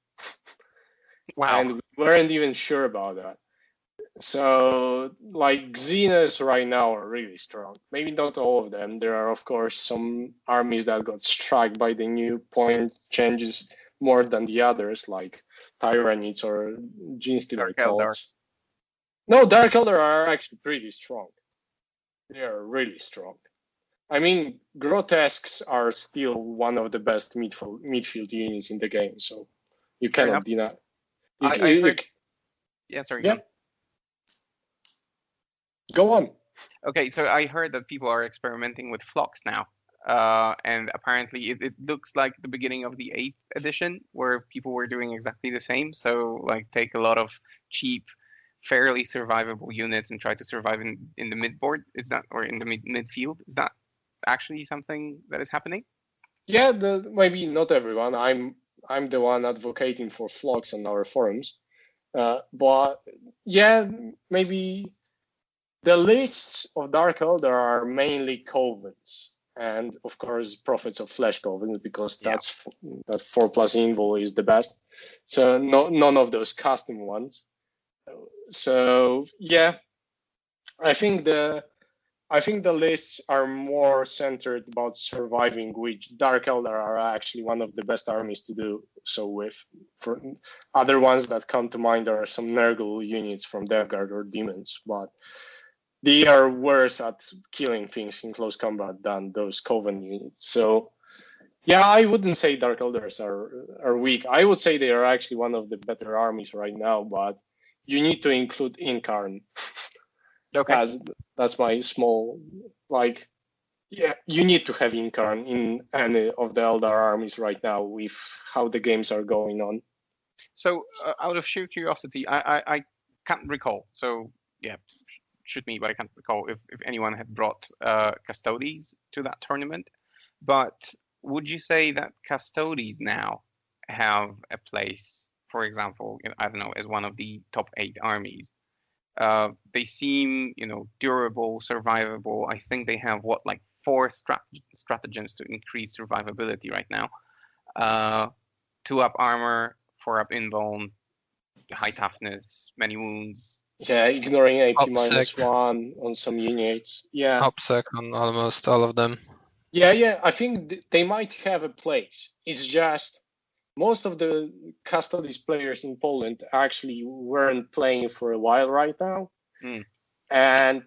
Wow. And we weren't even sure about that. So, like, Xenos right now are really strong. Maybe not all of them. There are, of course, some armies that got struck by the new point changes more than the others, like Tyrannids or Genestealer cults. No, Dark Eldar are actually pretty strong. They are really strong. I mean, Grotesques are still one of the best midfield units in the game, so you cannot deny. I heard... Yeah, sorry. Yeah. Go on. Okay, so I heard that people are experimenting with flocks now. And apparently it looks like the beginning of the 8th edition, where people were doing exactly the same. So, like, take a lot of cheap, fairly survivable units and try to survive in the midboard. Is that, or in the midfield? Is that actually something that is happening? Yeah, maybe not everyone. I'm the one advocating for flocks on our forums. But yeah, maybe the lists of Dark Eldar are mainly Covens, and of course Prophets of Flesh Covens, because that 4+ Invul is the best. So none of those custom ones. So yeah, I think the lists are more centered about surviving, which Dark Eldar are actually one of the best armies to do so with. For other ones that come to mind are some Nurgle units from Death Guard or Demons, but they are worse at killing things in close combat than those Coven units. So yeah, I wouldn't say Dark Eldars are weak. I would say they are actually one of the better armies right now, but you need to include Incarn. Okay. That's my small, like, yeah, you need to have Incarn in any of the Eldar armies right now with how the games are going on. So, out of sheer curiosity, I can't recall. So, yeah, shoot me, but I can't recall if anyone had brought Custodes to that tournament. But would you say that Custodes now have a place, for example, I don't know, as one of the top 8 armies? They seem, durable, survivable. I think they have 4 stratagems to increase survivability right now. 2-up armor, 4-up invuln, high toughness, many wounds. Yeah, ignoring AP -1 on some units. Yeah. OPSEC on almost all of them. Yeah. I think they might have a place. It's just most of the Custodes players in Poland actually weren't playing for a while right now. And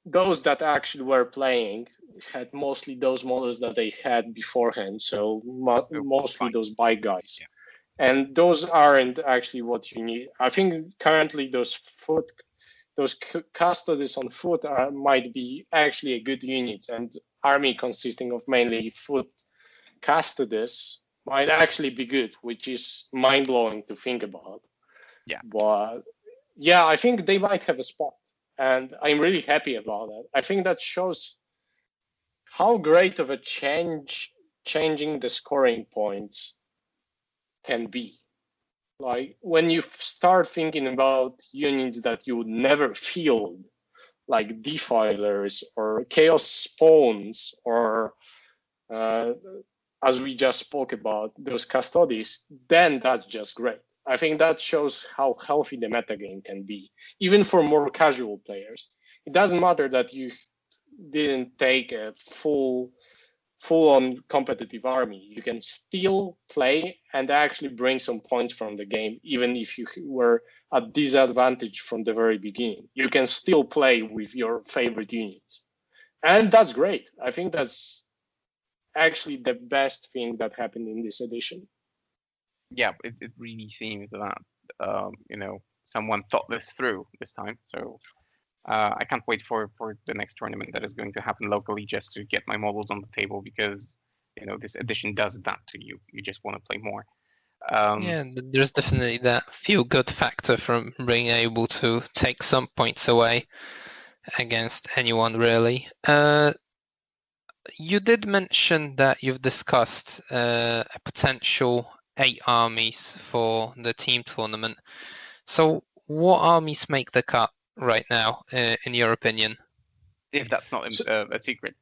those that actually were playing had mostly those models that they had beforehand. So mostly those bike guys. Yeah. And those aren't actually what you need. I think currently those Custodes on foot might be actually a good unit, and army consisting of mainly foot Custodes might actually be good, which is mind-blowing to think about. Yeah. But yeah, I think they might have a spot, and I'm really happy about that. I think that shows how great of a changing the scoring points can be. Like, when you start thinking about units that you would never field, like Defilers or Chaos Spawns, or as we just spoke about, those Custodes, then that's just great. I think that shows how healthy the metagame can be, even for more casual players. It doesn't matter that you didn't take a full full-on competitive army. You can still play and actually bring some points from the game, even if you were at disadvantage from the very beginning. You can still play with your favorite units. And that's great. I think that's actually the best thing that happened in this edition. Yeah, it really seems that someone thought this through this time. So I can't wait for the next tournament that is going to happen locally, just to get my models on the table, because this edition does that to you. You just want to play more. Yeah, there's definitely that feel-good factor from being able to take some points away against anyone, really. You did mention that you've discussed a potential 8 armies for the team tournament. So what armies make the cut right now, in your opinion? If that's not a secret.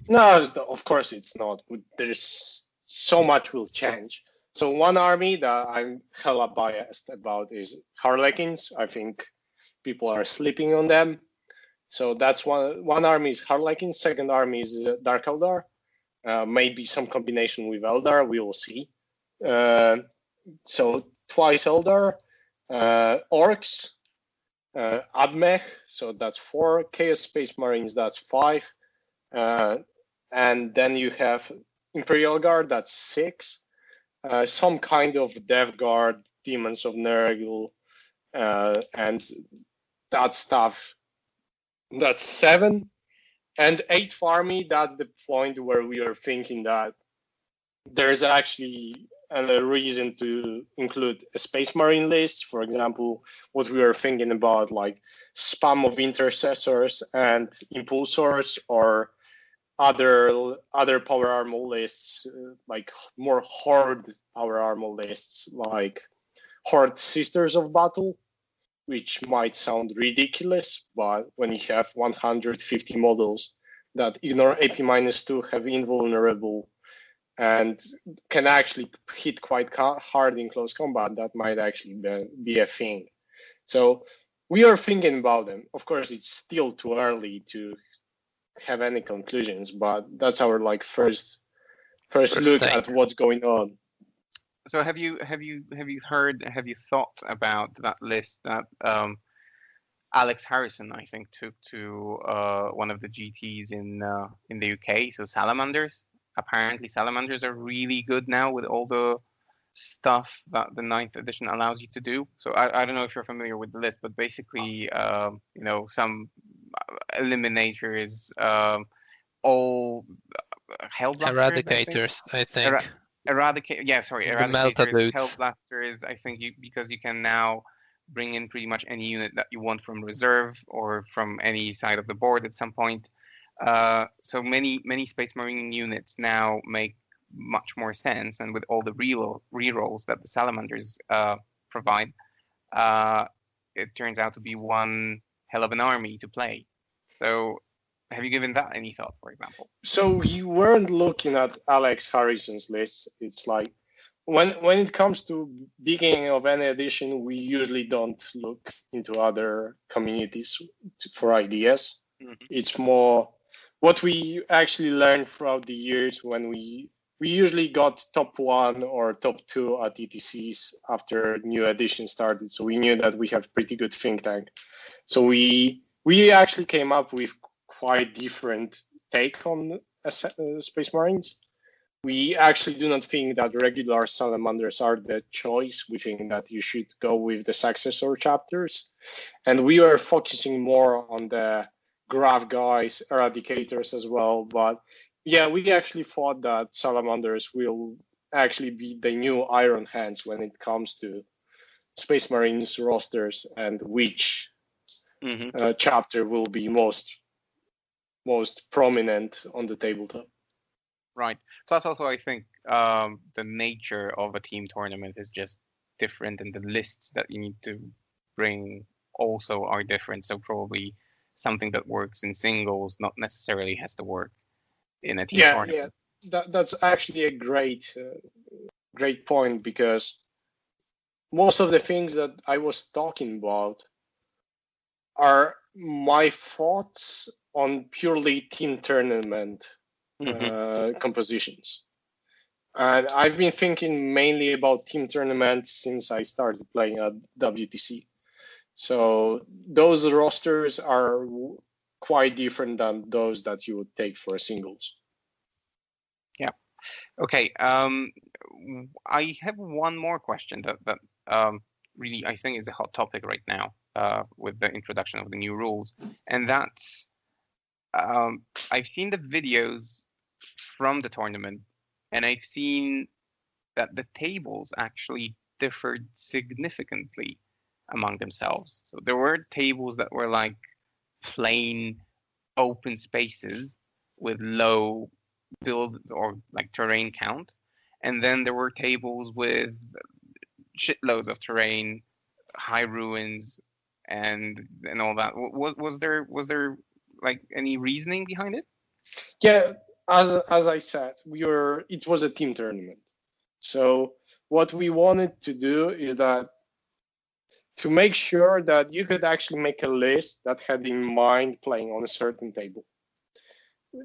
No, of course it's not. There's so much will change. So one army that I'm hella biased about is Harlequins. I think people are sleeping on them. So that's one army is Harlequins. Second army is Dark Eldar. Maybe some combination with Eldar. We will see. So twice Eldar. Orcs. Admech, so that's 4. Chaos Space Marines, that's 5. And then you have Imperial Guard, that's 6. Some kind of Death Guard, Demons of Nurgle, and that stuff, that's 7. And 8th army, that's the point where we are thinking that there's actually a reason to include a Space Marine list. For example, what we were thinking about, like spam of intercessors and impulsors, or other power armor lists, like more horde power armor lists, like Horde Sisters of Battle, which might sound ridiculous, but when you have 150 models that ignore AP-2, have invulnerable, and can actually hit quite hard in close combat, that might actually be a thing. So we are thinking about them. Of course, it's still too early to have any conclusions, but that's our first look at what's going on. So have you thought about that list that Alex Harrison, I think, took to one of the GTs in the UK? So Salamanders. Apparently, Salamanders are really good now with all the stuff that the 9th edition allows you to do. So I don't know if you're familiar with the list, but basically, some eliminators, all Hellblasters, Eradicators, I think. Eradicators, Hellblasters. I think because you can now bring in pretty much any unit that you want from reserve or from any side of the board at some point. So many Space Marine units now make much more sense, and with all the rerolls that the Salamanders provide, it turns out to be one hell of an army to play. So have you given that any thought, for example? So you weren't looking at Alex Harrison's list. It's like when it comes to beginning of any edition, we usually don't look into other communities for ideas. Mm-hmm. It's more what we actually learned throughout the years when we usually got top 1 or top 2 at ETCs after new edition started. So we knew that we have pretty good think tank. So we actually came up with quite different take on Space Marines. We actually do not think that regular Salamanders are the choice. We think that you should go with the successor chapters. And we are focusing more on the Graph guys, Eradicators as well. But yeah, we actually thought that Salamanders will actually be the new Iron Hands when it comes to Space Marines rosters and which chapter will be most prominent on the tabletop. Right. Plus, also, I think the nature of a team tournament is just different, and the lists that you need to bring also are different. So probably something that works in singles not necessarily has to work in a team tournament. Yeah, that's actually a great point, because most of the things that I was talking about are my thoughts on purely team tournament compositions. And I've been thinking mainly about team tournaments since I started playing at WTC. So those rosters are quite different than those that you would take for a singles. Yeah. Okay. I have one more question that really I think is a hot topic right now with the introduction of the new rules, and that's I've seen the videos from the tournament, and I've seen that the tables actually differed significantly among themselves. So there were tables that were like plain open spaces with low build or like terrain count, and then there were tables with shitloads of terrain, high ruins, and all that. Was there like any reasoning behind it? Yeah, as I said, it was a team tournament. So what we wanted to do is that to make sure that you could actually make a list that had in mind playing on a certain table.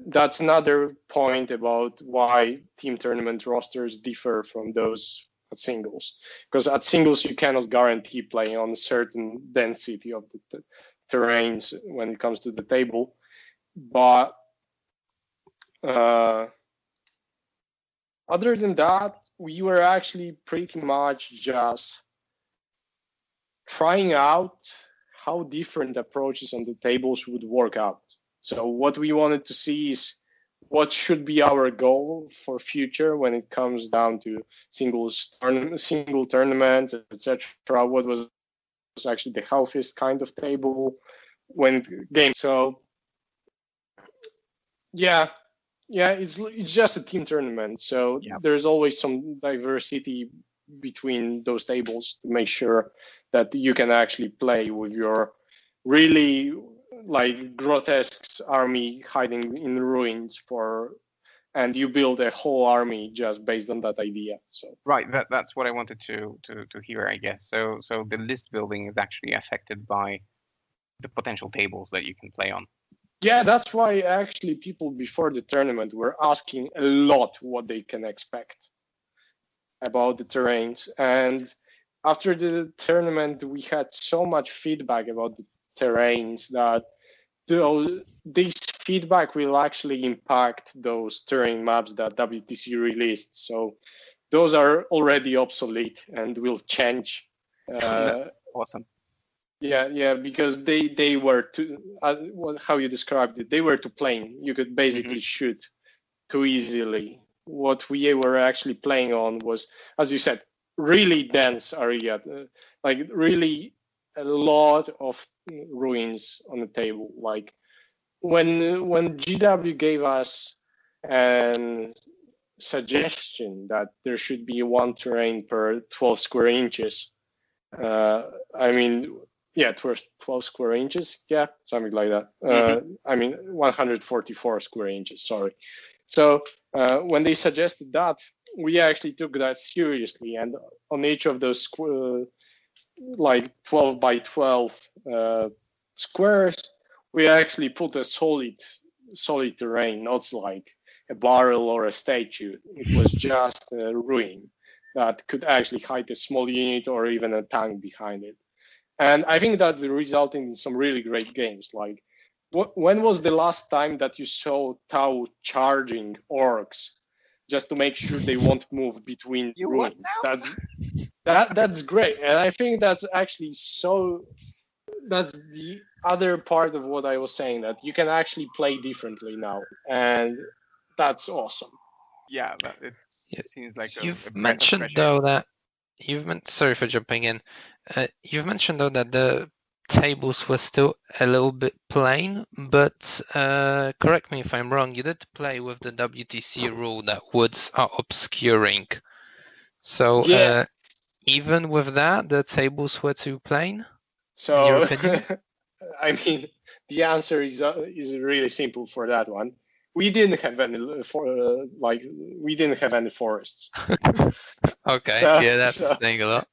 That's another point about why team tournament rosters differ from those at singles. Because at singles, you cannot guarantee playing on a certain density of the terrains when it comes to the table. But other than that, we were actually pretty much just trying out how different approaches on the tables would work out. So what we wanted to see is what should be our goal for future when it comes down to single tournaments, etc. What was actually the healthiest kind of table when game. So yeah, it's just a team tournament. So there's always some diversity between those tables to make sure that you can actually play with your really like grotesque army hiding in ruins and you build a whole army just based on that idea. So right, that's what I wanted to hear, I guess. So the list building is actually affected by the potential tables that you can play on. Yeah, that's why actually people before the tournament were asking a lot what they can expect about the terrains. And after the tournament, we had so much feedback about the terrains that this feedback will actually impact those terrain maps that WTC released. So those are already obsolete and will change. Awesome. Yeah, because they were too, how you described it, they were too plain. You could basically shoot too easily. What we were actually playing on was, as you said, really dense area, like really a lot of ruins on the table. Like when GW gave us a suggestion that there should be one terrain per 12 square inches, 12 square inches, something like that. 144 square inches, sorry. So when they suggested that, we actually took that seriously, and on each of those like 12 by 12 squares, we actually put a solid terrain, not like a barrel or a statue. It was just a ruin that could actually hide a small unit or even a tank behind it. And I think that resulted in some really great games. Like, when was the last time that you saw Tau charging orcs just to make sure they won't move between ruins? That's great, and I think that's actually that's the other part of what I was saying, that you can actually play differently now, and that's awesome. Yeah, it seems like you've mentioned though that sorry for jumping in. You've mentioned though that the tables were still a little bit plain, but correct me if I'm wrong, you did play with the WTC rule that woods are obscuring. So even with that, the tables were too plain? So, in your opinion? I mean, the answer is really simple for that one. We didn't have any we didn't have any forests. Okay, that's saying a lot.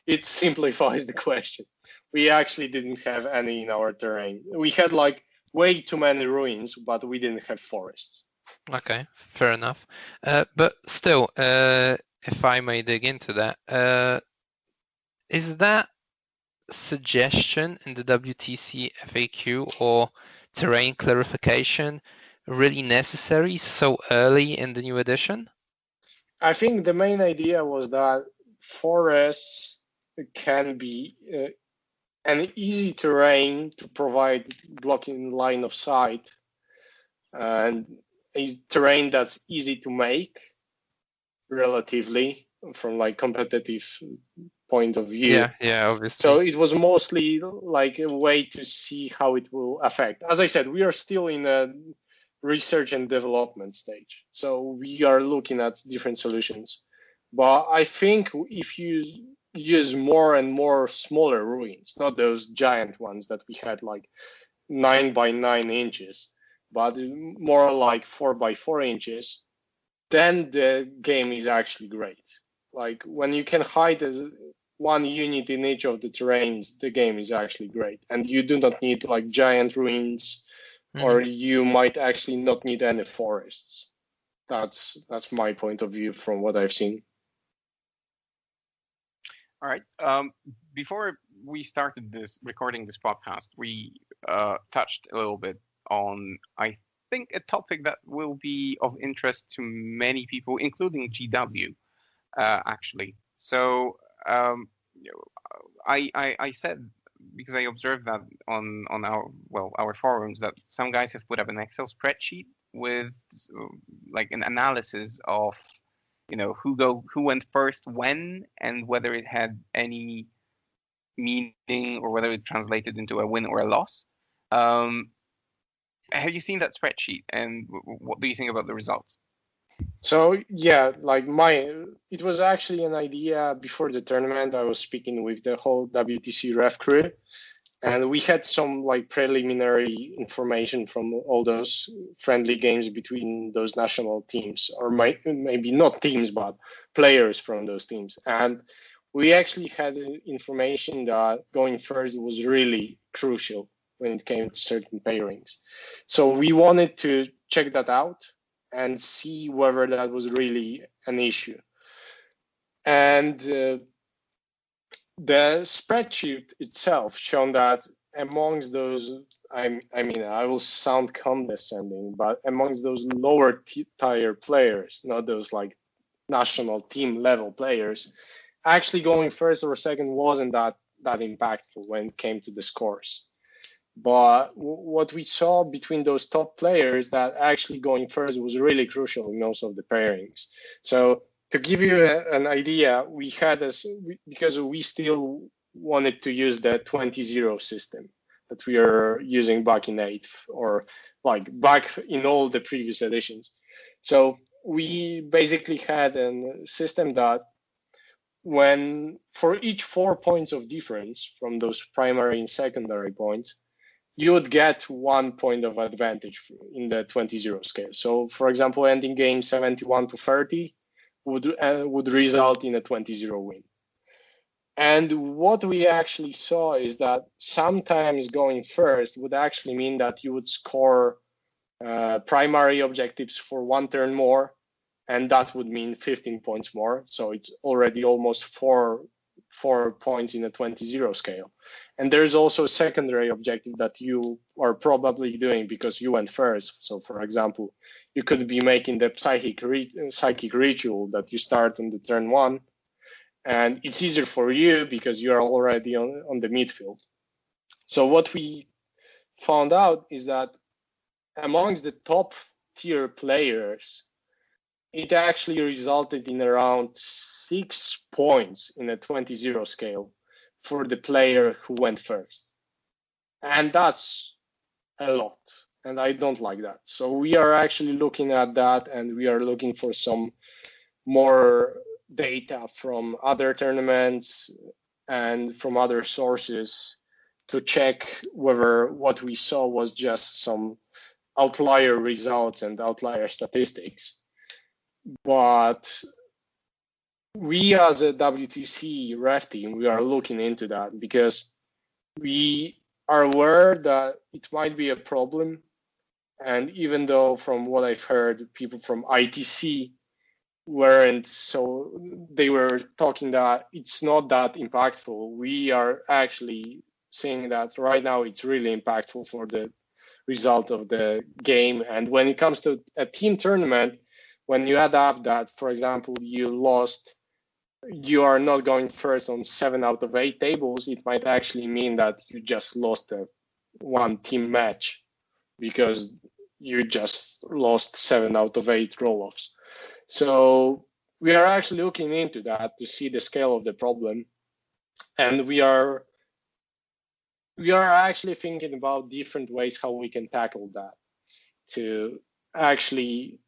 It simplifies the question. We actually didn't have any in our terrain. We had like way too many ruins, but we didn't have forests. Okay, fair enough. But still, if I may dig into that, is that suggestion in the WTC FAQ or terrain clarification really necessary so early in the new edition? I think the main idea was that forests can be an easy terrain to provide blocking line of sight, and a terrain that's easy to make relatively from like competitive point of view. Yeah, obviously. So it was mostly like a way to see how it will affect. As I said, we are still in a research and development stage. So we are looking at different solutions. But I think if you use more and more smaller ruins, not those giant ones that we had like 9 by 9 inches, but more like 4 by 4 inches, then the game is actually great. Like when you can hide one unit in each of the terrains, the game is actually great. And you do not need like giant ruins, or you might actually not need any forests. That's my point of view from what I've seen. All right. Before we started recording this podcast, we touched a little bit on, I think, a topic that will be of interest to many people, including GW, actually. So I said, because I observed that on our forums, that some guys have put up an Excel spreadsheet with like an analysis of who went first when, and whether it had any meaning or whether it translated into a win or a loss. Have you seen that spreadsheet, and what do you think about the results? So yeah, like it was actually an idea before the tournament. I was speaking with the whole WTC ref crew, and we had some like preliminary information from all those friendly games between those national teams, or maybe not teams, but players from those teams. And we actually had information that going first was really crucial when it came to certain pairings. So we wanted to check that out and see whether that was really an issue. And the spreadsheet itself shown that amongst those, I mean, I will sound condescending, but amongst those lower tier players, not those like national team level players, actually going first or second wasn't that impactful when it came to the scores. But what we saw between those top players, that actually going first was really crucial in most of the pairings. So to give you an idea, we had because we still wanted to use the 20-0 system that we are using back in 8th, or like back in all the previous editions. So we basically had a system that when for each 4 points of difference from those primary and secondary points, you would get 1 point of advantage in the 20-0 scale. So, for example, ending game 71-30 would result in a 20-0 win. And what we actually saw is that sometimes going first would actually mean that you would score primary objectives for 1 turn more, and that would mean 15 points more. So it's already almost 4 points in a 20-0 scale. And there's also a secondary objective that you are probably doing because you went first. So for example, you could be making the psychic ritual that you start on the turn 1, and it's easier for you because you are already on the midfield. So what we found out is that amongst the top tier players, it actually resulted in around 6 points in a 20-0 scale for the player who went first. And that's a lot. And I don't like that. So we are actually looking at that, and we are looking for some more data from other tournaments and from other sources to check whether what we saw was just some outlier results and outlier statistics. But we as a WTC ref team, we are looking into that because we are aware that it might be a problem And even though from what I've heard, people from ITC weren't, so they were talking that it's not that impactful. We are actually saying that right now it's really impactful for the result of the game. And when it comes to a team tournament, when you add up that, for example, you are not going first on 7 out of 8 tables, it might actually mean that you just lost a one team match because you just lost 7 out of 8 roll-offs. So we are actually looking into that to see the scale of the problem. And we are actually thinking about different ways how we can tackle that to actually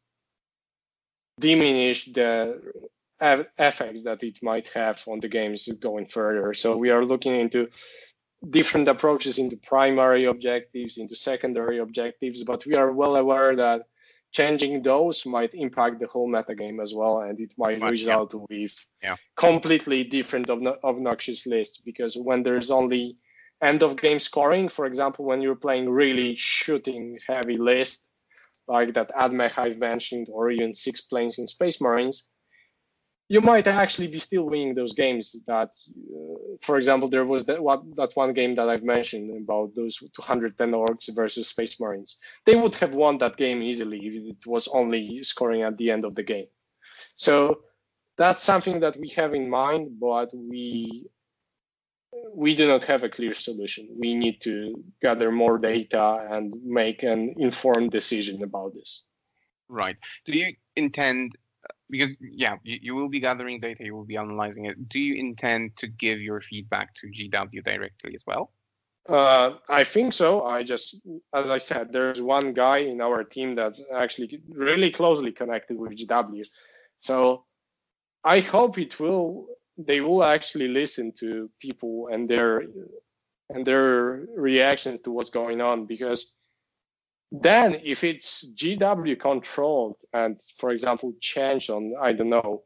diminish the effects that it might have on the games going further. So we are looking into different approaches into primary objectives, into secondary objectives, but we are well aware that changing those might impact the whole metagame as well, and it might result with completely different obnoxious lists, because when there's only end of game scoring, for example, when you're playing really shooting heavy list, like that AdMech I've mentioned, or even 6 planes in Space Marines, you might actually be still winning those games. That, for example, there was that one game that I've mentioned about those 210 orcs versus Space Marines. They would have won that game easily if it was only scoring at the end of the game. So that's something that we have in mind, but we do not have a clear solution. We need to gather more data and make an informed decision about this. Right. Do you intend, because you will be gathering data, you will be analyzing it. Do you intend to give your feedback to GW directly as well? I think so. As I said, there's one guy in our team that's actually really closely connected with GW. So I hope they will actually listen to people and their reactions to what's going on, because then if it's GW controlled and, for example, changed on, I don't know,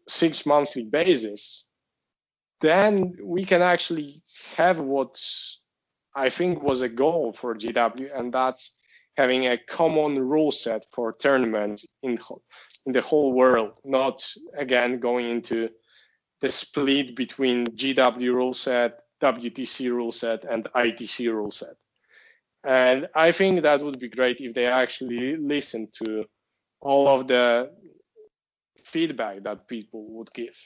6 monthly basis, then we can actually have what I think was a goal for GW, and that's having a common rule set for tournaments in the whole world, not again going into the split between GW rule set, WTC rule set, and ITC rule set. And I think that would be great if they actually listen to all of the feedback that people would give.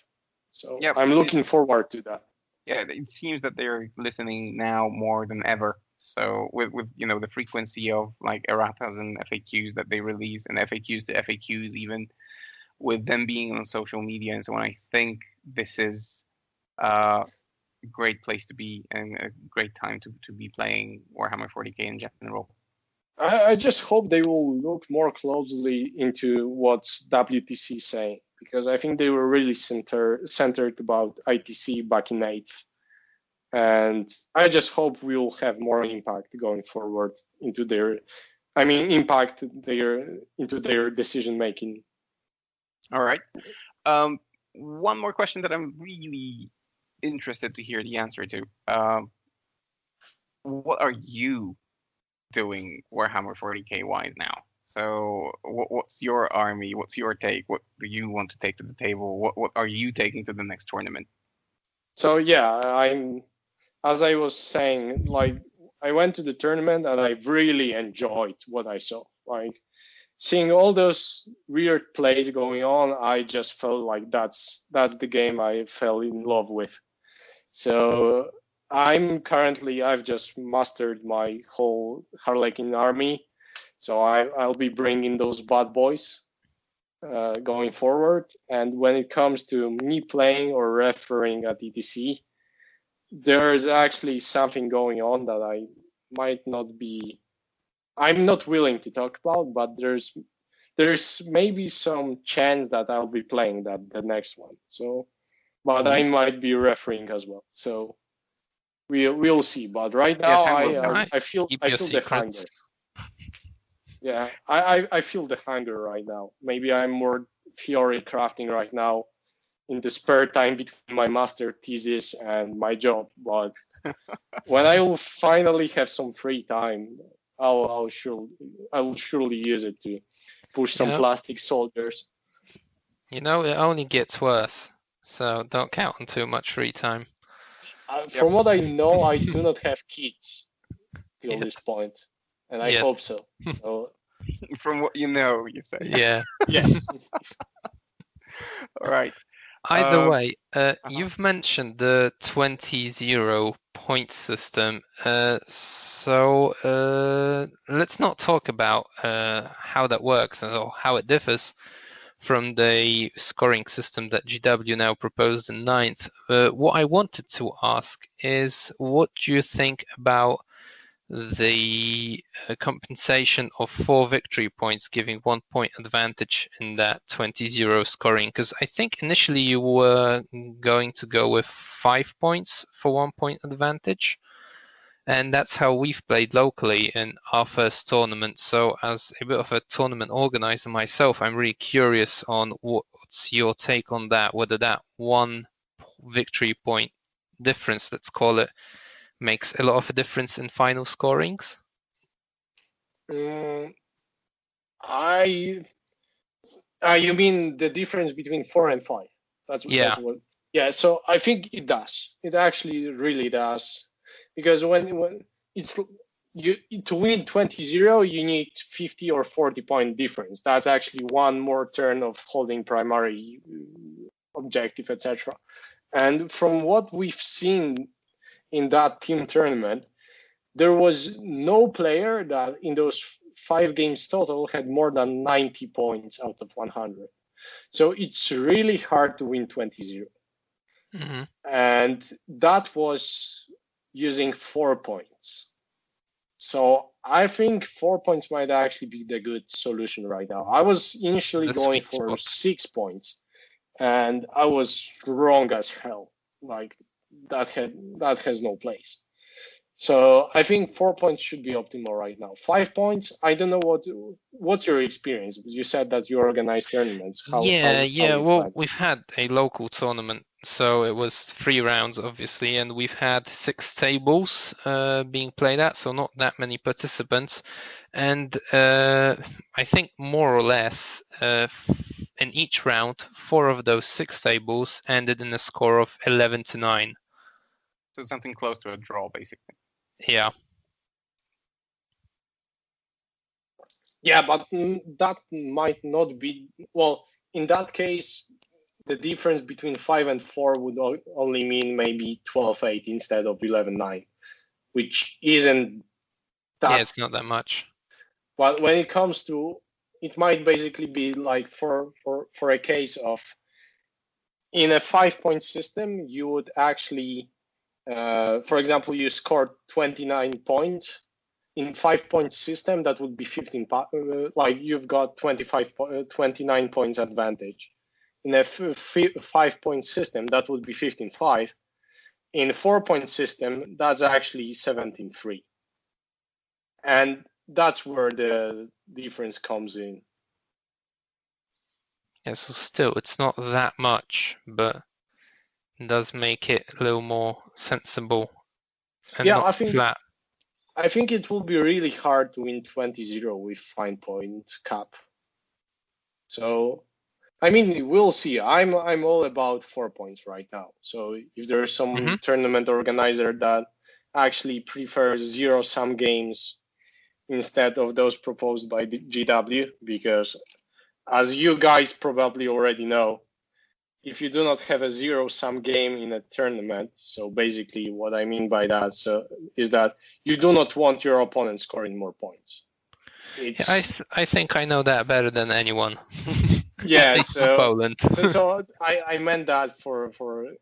So I'm looking forward to that. Yeah, it seems that they're listening now more than ever. So with the frequency of like erratas and FAQs that they release, and FAQs to FAQs, even with them being on social media and so on, I think this is a great place to be and a great time to be playing Warhammer 40k in general. I just hope they will look more closely into what's WTC saying, because I think they were really centered about ITC back in 8th. And I just hope we will have more impact going forward into their decision making. All right. One more question that I'm really interested to hear the answer to. What are you doing Warhammer 40k wise now? So what's your army? What's your take? What do you want to take to the table? What are you taking to the next tournament? So as I was saying, like, I went to the tournament and I really enjoyed what I saw. Like, seeing all those weird plays going on, I just felt like that's the game I fell in love with. So I've just mastered my whole Harlequin army. So I'll be bringing those bad boys going forward. And when it comes to me playing or refereeing at ETC, there's actually something going on that I'm not willing to talk about, but there's maybe some chance that I'll be playing the next one. So, but I might be refereeing as well. So we'll see. But right now, I feel the hunger. Yeah, I feel the hunger right now. Maybe I'm more theory crafting right now in the spare time between my master thesis and my job. But when I will finally have some free time, I will surely use it to push some plastic soldiers. You know, it only gets worse, so don't count on too much free time. From what I know, I do not have kids till this point, and I hope so. So. From what you know, you say. Yeah. Yes. All right. Either way, you've mentioned the 20-0 point system. So let's not talk about how that works or how it differs from the scoring system that GW now proposed in 9th. What I wanted to ask is, what do you think about the compensation of 4 victory points, giving 1 point advantage in that 20-0 scoring? Because I think initially you were going to go with 5 points for 1 point advantage, and that's how we've played locally in our first tournament. So as a bit of a tournament organizer myself, I'm really curious on what's your take on that, whether that 1 victory point difference, let's call it, makes a lot of a difference in final scorings. You mean the difference between 4 and 5? That's what. Yeah. So I think it does. It actually really does, because when it's to win 20-0, you need 50 or 40 point difference. That's actually 1 more turn of holding primary objective, etc. And from what we've seen in that team tournament, there was no player that in those 5 games total had more than 90 points out of 100. So it's really hard to win 20-0. Mm-hmm. And that was using 4 points. So I think 4 points might actually be the good solution right now. I was initially going for 6 points, and I was wrong as hell. Like, that has no place. So I think 4 points should be optimal right now. 5 points, I don't know what's your experience. You said that you organize tournaments. Well, we've had a local tournament, so it was 3 rounds, obviously, and we've had 6 tables being played at, so not that many participants. And I think more or less in each round, 4 of those 6 tables ended in a score of 11-9. So something close to a draw, basically. Yeah. Yeah, but that might not be... Well, in that case, the difference between 5 and 4 would only mean maybe 12-8 instead of 11-9, which isn't that... Yeah, it's not that much. But when it comes to... It might basically be like for a case of... In a 5-point system, you would actually... for example, you scored 29 points. In 5-point system, that would be 15. Like, you've got 29 points advantage. In a 5-point system, that would be 15-5. In 4-point system, that's actually 17-3. And that's where the difference comes in. Yeah, so still, it's not that much, but does make it a little more sensible and not flat. I think it will be really hard to win 20-0 with 5-point cap. So, I mean, we'll see. I'm all about 4 points right now. So if there's some tournament organizer that actually prefers zero-sum games instead of those proposed by the GW, because as you guys probably already know, if you do not have a zero-sum game in a tournament, so basically what I mean by that is that you do not want your opponent scoring more points. I think I know that better than anyone. Yeah, so Poland. so I meant that for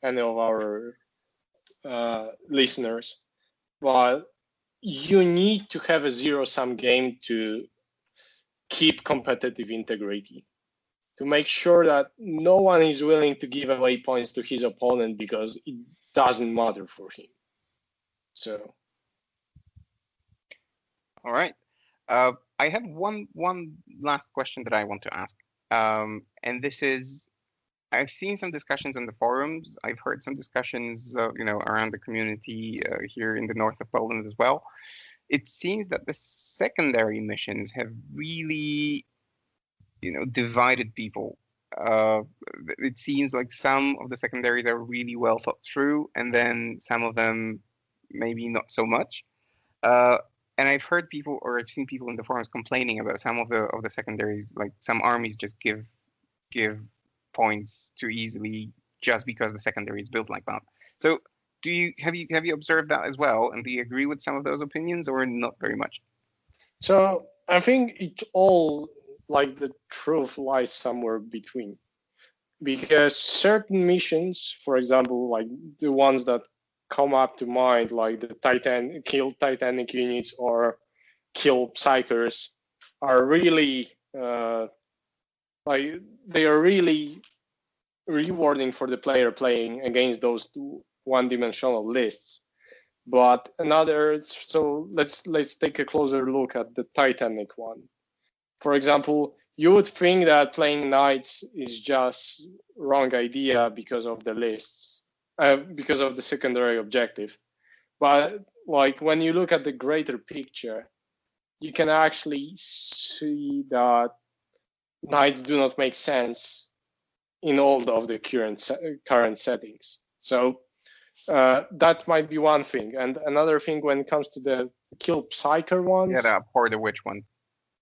any of our listeners. But you need to have a zero-sum game to keep competitive integrity, to make sure that no one is willing to give away points to his opponent because it doesn't matter for him. So. All right. I have one last question that I want to ask. And this is, I've seen some discussions in the forums. I've heard some discussions, around the community here in the north of Poland as well. it seems that the secondary missions have really, divided people. It seems like some of the secondaries are really well thought through, and then some of them maybe not so much. And I've heard people, or I've seen people in the forums complaining about some of the secondaries, like some armies just give points too easily just because the secondary is built like that. So have you observed that as well, and do you agree with some of those opinions, or not very much? So I think it all, like, the truth lies somewhere between, because certain missions, for example, like the ones that come up to mind, like the kill Titanic units or kill Psychers, are really like, they are really rewarding for the player playing against those one-dimensional lists. But so let's take a closer look at the Titanic one. For example, you would think that playing knights is just wrong idea because of the lists, because of the secondary objective. But like, when you look at the greater picture, you can actually see that knights do not make sense in all of the current settings. So that might be one thing. And another thing, when it comes to the kill Psyker ones. Yeah, the Pour the Witch one.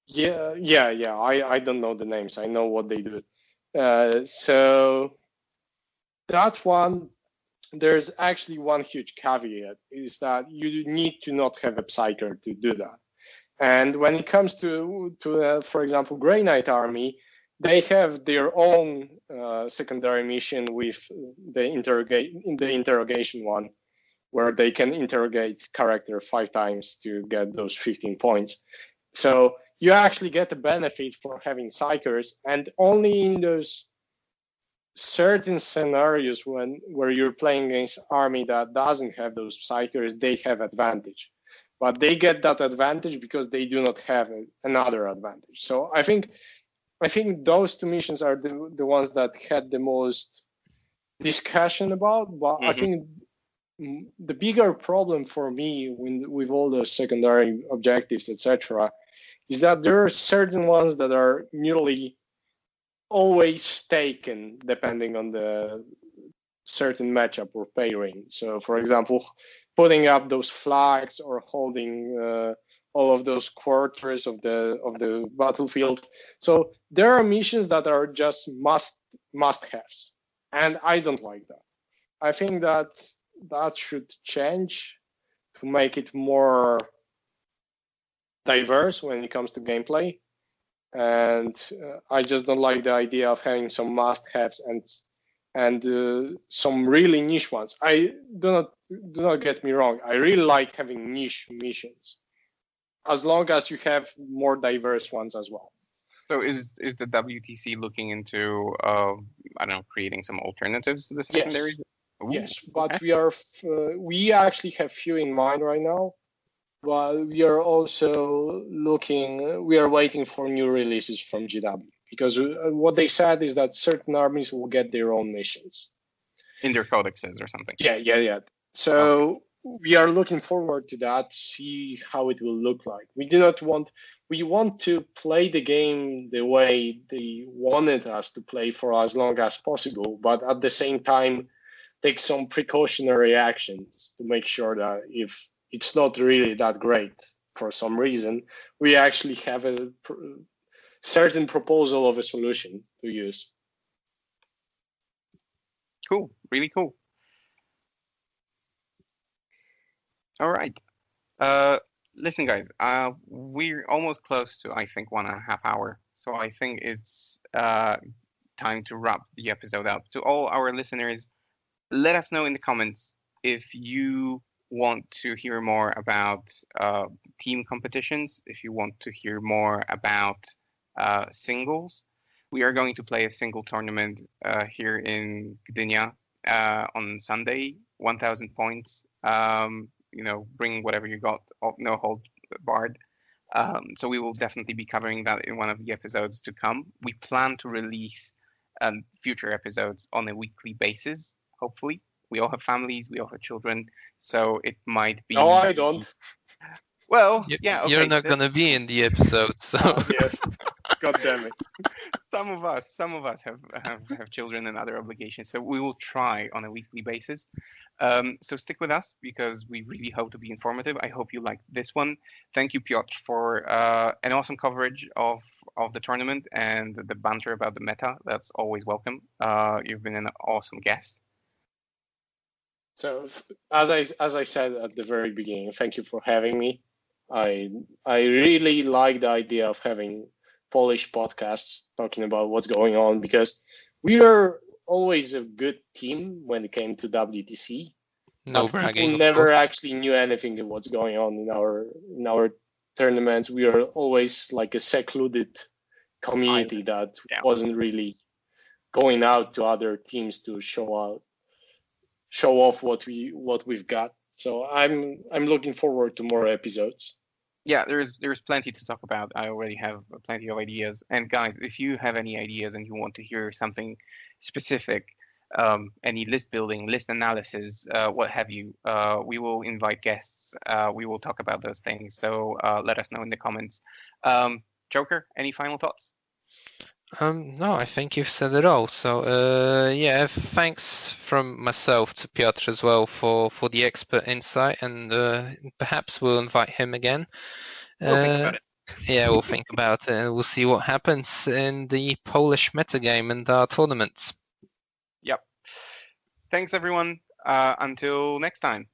Yeah. I don't know the names. I know what they do. So that one, there's actually one huge caveat, is that you need to not have a Psyker to do that. And when it comes to for example, Grey Knight army, they have their own secondary mission with the interrogation one, where they can interrogate character 5 times to get those 15 points. So you actually get the benefit for having Psychers, and only in those certain scenarios where you're playing against army that doesn't have those Psychers, they have advantage. But they get that advantage because they do not have another advantage. So I think those two missions are the ones that had the most discussion about. But I think the bigger problem for me with all those secondary objectives, etc., is that there are certain ones that are nearly always taken depending on the certain matchup or pairing. So, for example, putting up those flags or holding all of those quarters of the battlefield. So there are missions that are just must-haves, and I don't like that. I think that should change to make it more diverse when it comes to gameplay. And I just don't like the idea of having some must-haves and some really niche ones. I do not get me wrong. I really like having niche missions, as long as you have more diverse ones as well. So is the WTC looking into creating some alternatives to the secondaries? Yes, but we actually have few in mind right now. But we are also we are waiting for new releases from GW, because what they said is that certain armies will get their own missions in their codexes or something. Yeah. So we are looking forward to that, to see how it will look like. We want to play the game the way they wanted us to play for as long as possible, but at the same time take some precautionary actions to make sure that if it's not really that great for some reason, we actually have a certain proposal of a solution to use. Cool, really cool. All right. Listen, guys, we're almost close to, I think, 1.5 hours. So I think it's time to wrap the episode up. To all our listeners, let us know in the comments if you want to hear more about team competitions, if you want to hear more about singles. We are going to play a single tournament here in Gdynia on Sunday, 1,000 points. Bring whatever you got, no hold barred. So we will definitely be covering that in one of the episodes to come. We plan to release future episodes on a weekly basis, hopefully. We all have families, we all have children, so it might be... No, I don't. Well, yeah, okay. You're not going to be in the episode, so. Yeah. God damn it. Some of us have children and other obligations, so we will try on a weekly basis. So stick with us because we really hope to be informative. I hope you liked this one. Thank you, Piotr, for an awesome coverage of the tournament and the banter about the meta. That's always welcome. You've been an awesome guest. So as I said at the very beginning, thank you for having me. I really like the idea of having Polish podcasts talking about what's going on because we are always a good team when it came to WTC. No bragging. People never actually knew anything of what's going on in our tournaments. We are always like a secluded community that wasn't really going out to other teams to show off what we've got. So I'm looking forward to more episodes. Yeah, there's plenty to talk about. I already have plenty of ideas. And guys, if you have any ideas and you want to hear something specific, any list building, list analysis, what have you, we will invite guests. We will talk about those things. So let us know in the comments. Joker, any final thoughts? No, I think you've said it all. So yeah, thanks from myself to Piotr as well for the expert insight, and perhaps we'll invite him again. We'll think about it. Yeah, we'll think about it, and we'll see what happens in the Polish metagame and our tournaments. Yep. Thanks, everyone. Until next time.